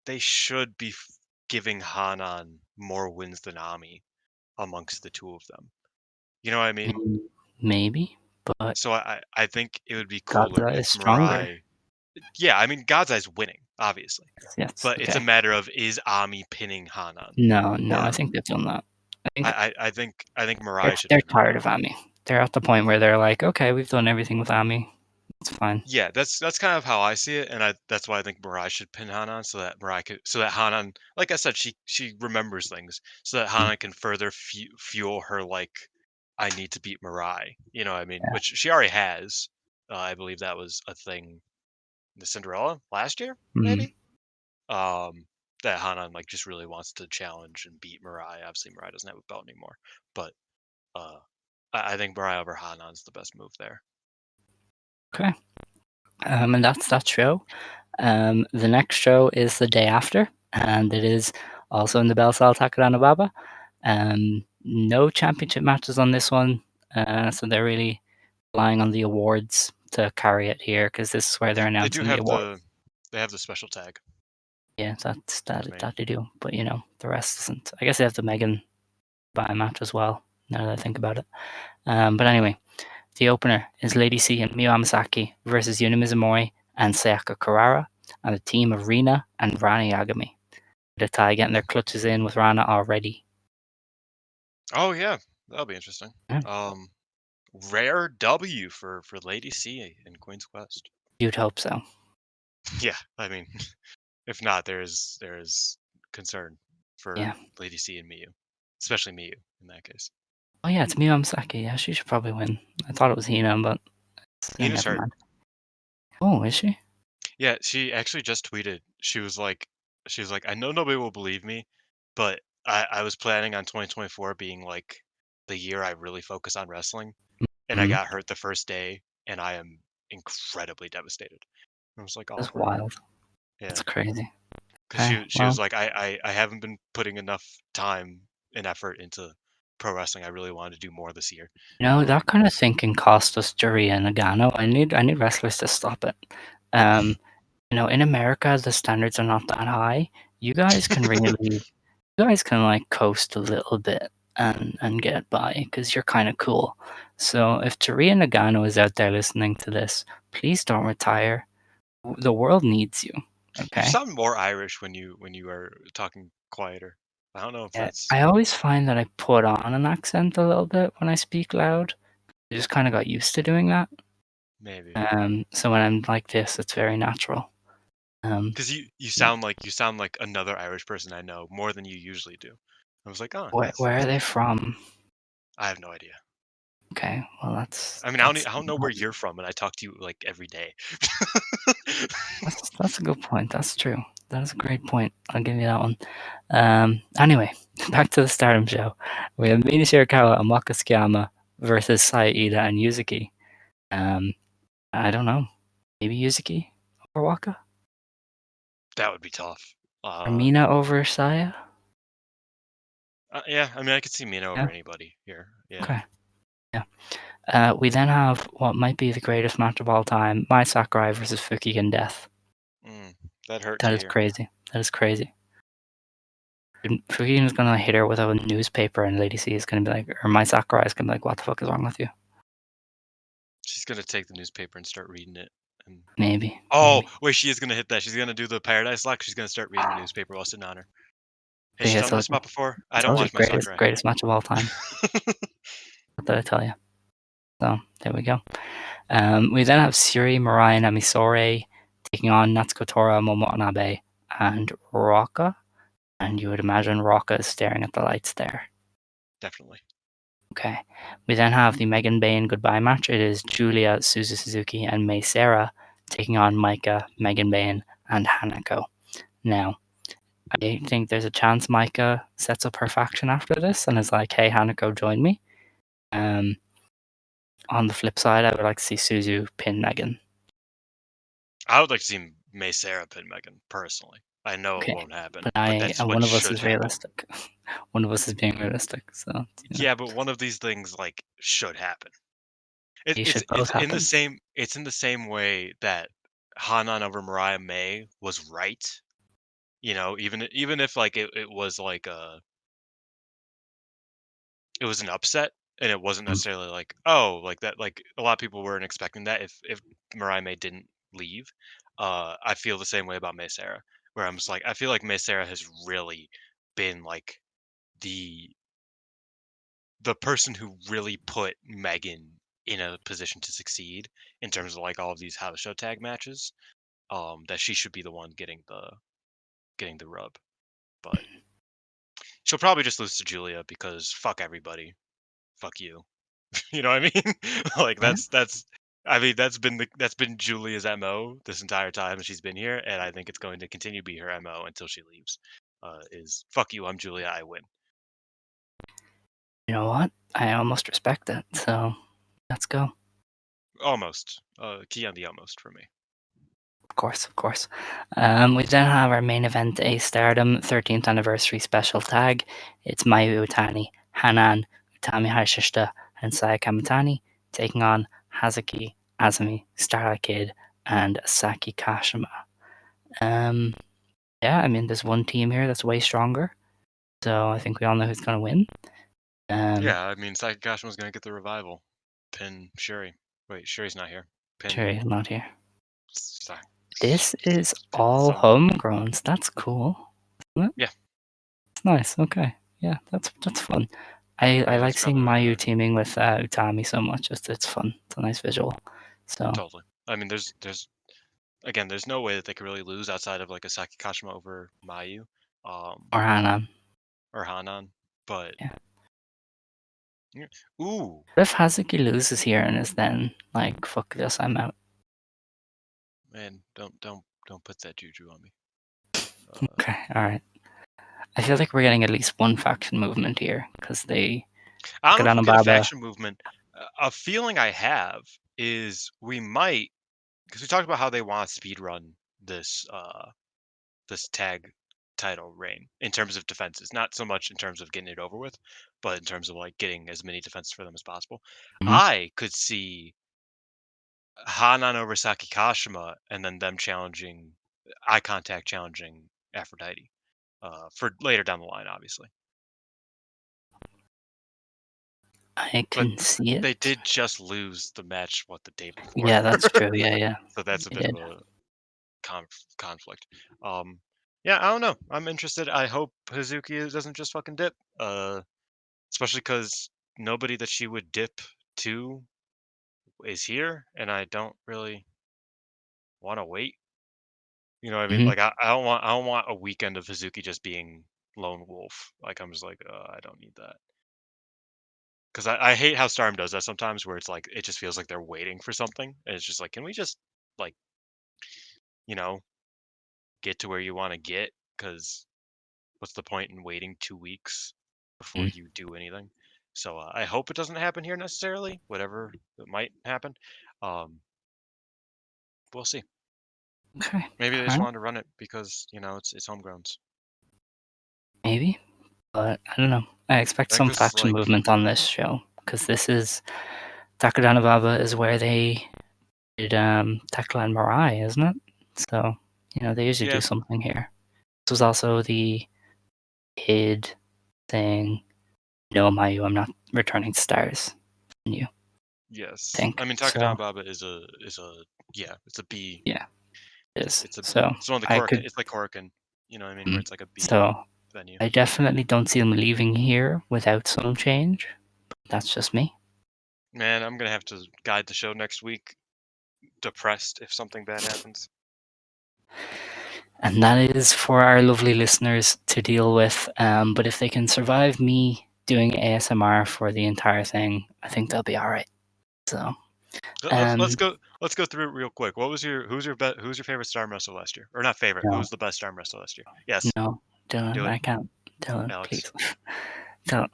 they should be giving Hanan more wins than Ami amongst the two of them. You know what I mean? mm, maybe, but So I think it would be God's cooler Eye if is stronger. Mirai. Yeah, I mean God's Eye's winning, obviously, Yes, but it's a okay. matter of is Ami pinning Hanan, No, I or think they've done that. I think I think Mirai should they're pin tired of Hanan. Ami. They're at the point where they're like, okay, we've done everything with Ami. It's fine. Yeah, that's kind of how I see it, and that's why I think Mirai should pin Hanan so that Hanan, like I said, she remembers things, so that Mm, Hanan can further fuel her like I need to beat Mirai. You know what I mean? yeah. Which she already has. I believe that was a thing in the Cinderella last year, Mm, maybe. Um, that Hanan like just really wants to challenge and beat Mirai. Obviously, Mirai doesn't have a belt anymore, but uh, I think Mirai over Hanan's the best move there. okay. And that's that show. The next show is the day after, and it is also in the Bell Cell Takadanobaba. No championship matches on this one, so they're really relying on the awards to carry it here because this is where they're They do announcing the have awards. the special tag Yeah, that's to me. that they do, but the rest isn't. I guess they have the Megan By match as well. Now that I think about it, but anyway, the opener is Lady C and Miyu Amasaki versus Yuna Mizumori and Sayaka Kurara, and a team of Rina and Rana Yagami. The tie getting their clutches in with Rana already. Oh yeah, that'll be interesting. Yeah, Um, Rare W for Lady C in Queen's Quest. you'd hope so. Yeah, I mean, if not, there's concern Yeah. for Lady C and Miyu, especially Miyu in that case. Oh yeah, it's Miyu Amasaki. Yeah, she should probably win. I thought it was Hina, but Hina's never hurt. mind. Oh, is she? Yeah, she actually just tweeted. She was like, I know nobody will believe me, but I was planning on 2024 being like the year I really focus on wrestling, and I Hmm. got hurt the first day, and I am incredibly devastated. I was like, That's Oliver, wild. yeah, That's crazy. because Okay, she well, was like, I haven't been putting enough time and effort into pro wrestling. I really wanted to do more this year. I'm like, that kind of thinking cost us Juri and Nagano. I need wrestlers to stop it. Um, in America, the standards are not that high. You guys can really, you guys can like coast a little bit and get by because you're kind of cool. So if Taria Nagano is out there listening to this, please don't retire. The world needs you. you Okay. sound more Irish when you are talking quieter. I don't know if Yeah, that's I always find that I put on an accent a little bit when I speak loud. I just kind of got used to doing that. maybe. So when I'm like this, it's very natural. Um, Because yeah. you sound like another Irish person I know more than you usually do. I was like, "Oh, Where are that's they interesting." from? I have no idea. Okay, well that's I mean, that's I don't know where you're from, and I talk to you like every day. that's a good point. That's true. That is a great point. I'll give you that one. Anyway, back to the Stardom show. We have Mina Shirakawa and Waka Tsukiyama versus Saida and Yuzuki. Um, I don't know. Maybe Yuzuki over Waka? That would be tough. Or Mina over Saya? Yeah, I mean, I could see Mina over Yeah. anybody here. Yeah. Okay. Yeah. We then have what might be the greatest match of all time: Mai Sakurai versus Fukigen Death. Mm, that hurt That to is hear. crazy. That is crazy. Fukigen's gonna hit her with a newspaper, and Lady C is gonna be like, or Mai Sakurai is gonna be like, "What the fuck is wrong with you?" She's gonna take the newspaper and start reading it. And Maybe. oh, Maybe. wait, she is gonna hit that. She's gonna do the Paradise Lock. She's gonna start reading the newspaper while sitting on her. Has she See, I done this told you. spot before? I I don't told you, watch my greatest Sakurai. greatest match of all time. What did I tell you? So there we go. We then have Suri, Mirai, and Amisore taking on Natsuko Tora, Momo Anabe, and Rocca. And you would imagine Rocca is staring at the lights there. Definitely. Okay. We then have the Megan Bayne goodbye match. It is Julia, Suzu Suzuki, and Mei Sarah taking on Maika, Megan Bayne, and Hanako. Now, I think there's a chance Maika sets up her faction after this and is like, hey, Hanako, join me. On the flip side, I would like to see Suzu pin Megan. I would like to see May Sarah pin Megan personally. I know Okay, it won't happen, but but that's what one of us should is happen. realistic. One of us is being realistic. So Yeah, but one of these things like should happen. It, you it's should both it's in the happen. same it's in the same way that Hanan over Mariah May was right. You know, even if like it was like it was an upset and it wasn't Mm. necessarily like, oh, like that, like a lot of people weren't expecting that if Mariah May didn't leave. I feel the same way about May Sarah, where I'm just like, I feel like May Sarah has really been like the the person who really put Megan in a position to succeed in terms of like all of these house show tag matches. That she should be the one getting the rub. But she'll probably just lose to Julia because fuck everybody. Fuck you. You know what I mean? Like Right? that's I mean that's been Julia's MO this entire time she's been here, and I think it's going to continue to be her MO until she leaves. Is fuck you, I'm Julia, I win. You know what? I almost respect it. So let's go. Almost. Key on the almost for me. Of course, of course. We then have our main event, a Stardom 13th anniversary special tag. It's Mayu Utani, Hanan, Utami Hayashishita, and Saya Kamitani taking on Hazuki, Azumi, Starlight Kid, and Saki Kashima. Yeah, I mean, there's one team here that's way stronger, so I think we all know who's going to win. Yeah, I mean Sakakashima's gonna get the revival. Pin Shuri. Wait, Shuri's not here. Sure, Pin he's not here. Sa- This is Pin all someone. homegrown. So that's cool, isn't it? Yeah. It's nice. Okay, yeah, that's fun. I Yeah, like it's seeing probably gonna be Mayu better. teaming with Utami so much. Just it's fun. It's a nice visual. So Totally. I mean there's again, there's no way that they could really lose outside of like a Saki Kashima over Mayu. or Hanan. Or Hanan. But Yeah. yeah. Ooh, What if Hazuki loses here and is then like, fuck this, I'm out. man, don't put that juju on me. Uh, Okay, all right. I feel like we're getting at least one faction movement here because they I don't know if we'll get a Takadanobaba. faction movement. A feeling I have is we might, because we talked about how they want to speed run this tag title reign in terms of defenses, not so much in terms of getting it over with, but in terms of like getting as many defenses for them as possible. Mhm. I could see Hanan over Saki Kashima and then them challenging eye contact challenging Aphrodite for later down the line, obviously. I But can see they it. did just lose the match the day before, Yeah, that's true. Yeah, yeah. so that's a They bit of did. a conflict. Yeah, I don't know. I'm interested. I hope Hazuki doesn't just fucking dip. Especially because nobody that she would dip to is here, and I don't really want to wait. You know what I mean? Mhm. Like I don't want a weekend of Hazuki just being lone wolf. Like I'm just like, I don't need that. Because I hate how Stardom does that sometimes, where it's like it just feels like they're waiting for something, and it's just like, can we just like you know get to where you want to get? Because what's the point in waiting 2 weeks before Mm. you do anything? So I hope it doesn't happen here necessarily. Whatever it might happen, um, we'll see. Okay. Maybe they All just right. wanted to run it because it's homegrowns. Maybe, but I don't know. I expect I think some this is faction like movement on this show because this is Takadanobaba is where they did Tekla and Mirai, isn't it? So they usually yeah, do something here. This was also the kid saying, "No, Mayu, I'm not returning to stars." And you yes. think I mean, so? Takadanobaba is a yeah, it's a B. Yeah, it is. It's a So it's one of the I Korakuen. could. It's like Korakuen. You know what I mean? Where Mm, it's like a B so venue. I definitely don't see them leaving here without some change. That's just me. Man, I'm gonna have to guide the show next week. Depressed if something bad happens. And that is for our lovely listeners to deal with. But if they can survive me doing ASMR for the entire thing, I think they'll be all right. So, Let's um, go. Let's go through it real quick. What was your who's your favorite Stardom wrestler last year? Or not favorite? Who no, was the best Stardom wrestler last year? Yes, no, do Dylan, it, I can't. Dylan, Alex. please, don't.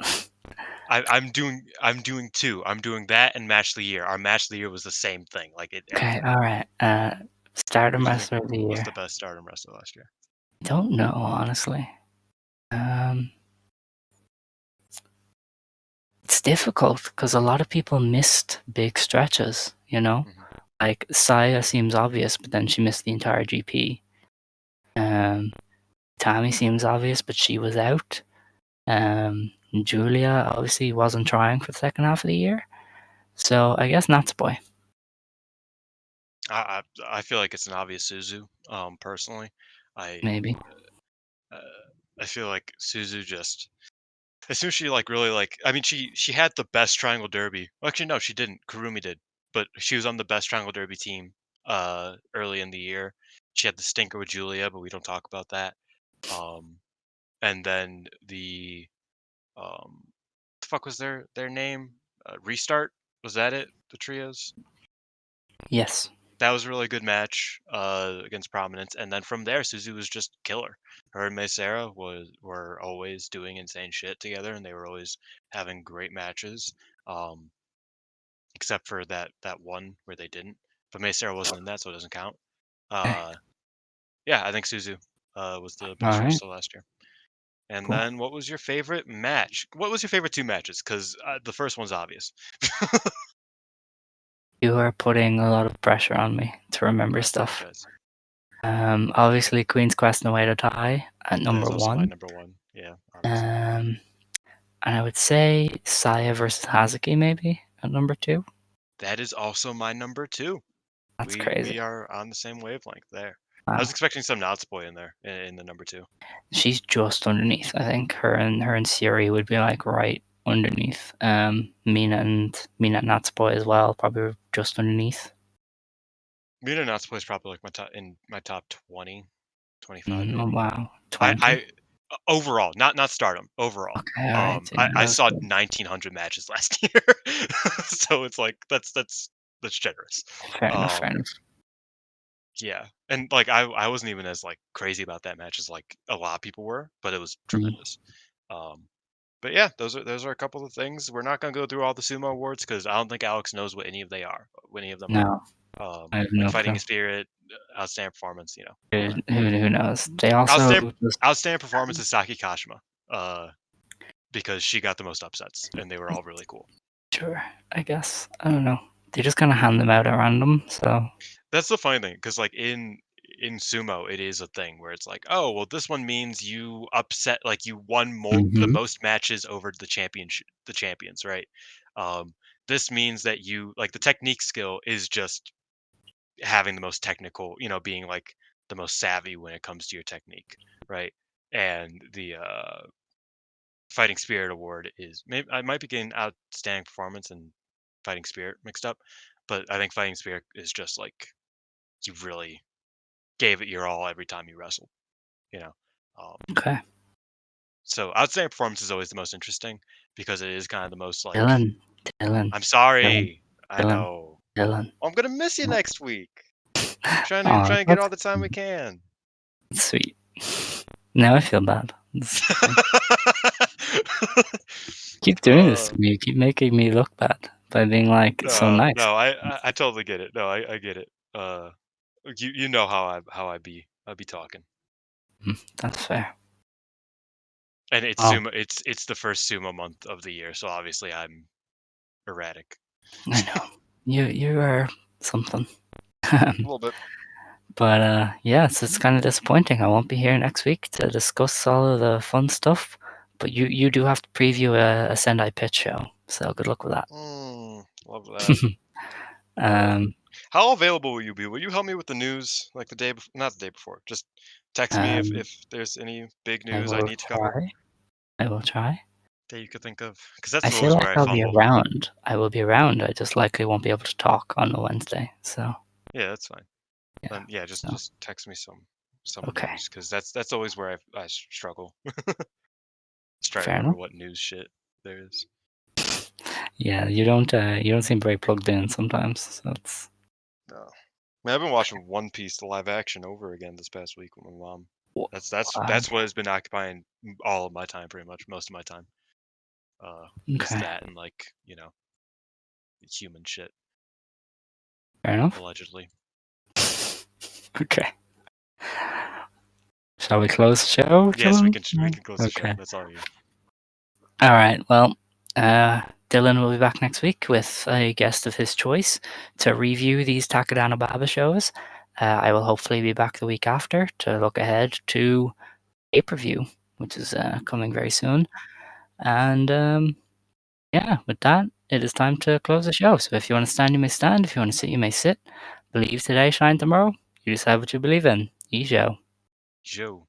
I'm doing two. I'm doing that and match of the year. Our match of the year was the same thing. Like it. Okay, all right. Stardom Who do you think Wrestler of the was Year. the best Stardom wrestler last year? Don't know, honestly. Um, it's difficult because a lot of people missed big stretches. Mhm. Like Saya seems obvious, but then she missed the entire GP. Um, Tammy seems obvious, but she was out. Julia obviously wasn't trying for the second half of the year. So I guess Nat's Boy, I feel like it's an obvious Suzu. Personally, I maybe. uh, I feel like Suzu just as soon as she like really like I mean she had the best triangle derby. Well, actually no, she didn't. Kurumi did. But she was on the best triangle derby team early in the year. She had the stinker with Julia, but we don't talk about that. Um and then the fuck was their name? Restart? Was that it? The trios? Yes. That was a really good match against Prominence, and then from there, Suzu was just killer. Her and Maesara were always doing insane shit together, and they were always having great matches. Um, except for that one where they didn't, but Maesara wasn't in that, so it doesn't count. Okay. Uh, yeah, I think Suzu was the All best right. wrestler last year. And Cool. then, what was your favorite match? What was your favorite two matches? Because the first one's obvious. You are putting a lot of pressure on me to remember I stuff. apologize. Obviously, Queen's Quest No Way to Die at That number is also my one. number one. Yeah, obviously. Um, and I would say Saya versus Hazuki maybe at number two. That is also my number two. That's We crazy. are on the same wavelength there. I was Wow. expecting some Natsupoi in there in the number two. She's just underneath. I think her and Siri would be like right underneath. Mina and Natsuboy as well, probably just underneath. Mina Natsupoi is probably like my top 20, 25 Oh maybe. wow, I 20. overall, not Stardom, overall. Okay, all right. So I that's saw good. 1900 matches last year, so it's like that's generous. Fair enough. Fair Um, enough. yeah, and like I wasn't even as like crazy about that match as like a lot of people were, but it was Mm, tremendous. Um, But yeah, those are a couple of things. We're not gonna go through all the sumo awards because I don't think Alex knows what any of them are. No, I have Like no fighting clue. spirit, outstanding performance, Who, all that. who knows? They also Outstanding just outstanding performance is Saki Kashima, because she got the most upsets and they were all really cool. sure. I guess I don't know. They just kind of hand them out at random. So That's the funny thing because like in sumo, it is a thing where it's like, oh well, this one means you upset like you won the hmm most matches over the champions, right? Um, this means that you like the technique skill is just having the most technical, being like the most savvy when it comes to your technique, right? And the fighting spirit award is maybe I might be getting outstanding performance and fighting spirit mixed up, but I think fighting spirit is just like you really gave it your all every time you wrestled, you know. Um, okay, so outstanding performance is always the most interesting because it is kind of the most like Dylan, Dylan, I'm Dylan, sorry, I Dylan, know. Dylan. I'm gonna miss you No. next week. Trying to Oh, trying to get that's all the time we can. sweet. Now I feel bad. Keep doing this uh, to me. You keep making me look bad by being like so no, nice. no, I totally get it. No, I get it. You know how I be talking, That's fair. and it's Oh, sumo. It's the first sumo month of the year, so obviously I'm erratic. I know. You are something. A little bit. But yeah, it's kind of disappointing. I won't be here next week to discuss all of the fun stuff. But you do have to preview a Sendai pitch show, so good luck with that. Love that. Uh, um, how available will you be? Will you help me with the news like the day before? Not the day before. Just text me if um, if there's any big I news I will need to cover. try. I will try. that you could think of? Because that's I feel always like where I I'll be fumble. around. I will be around. I just likely won't be able to talk on the Wednesday. So Yeah, that's fine. yeah. Then yeah, just So text me some okay, news because that's always where I struggle. Just try to fair remember enough. what news shit there is. Yeah, you don't seem very plugged in sometimes. So it's No. I mean, I've been watching One Piece, the live action, over again this past week with my mom. wow. That's what has been occupying all of my time, pretty much most of my time. Is Okay, that and like human shit fair enough. allegedly. Okay. Shall we close the show? Yes, we Dylan? can close the show. Okay. That's all you. All right. Well, Dylan will be back next week with a guest of his choice to review these Takadanobaba shows. I will hopefully be back the week after to look ahead to pay-per-view, which is coming very soon. And yeah, with that, it is time to close the show. So if you want to stand, you may stand. If you want to sit, you may sit. Believe today, shine tomorrow. You decide what you believe in. E show. Joe.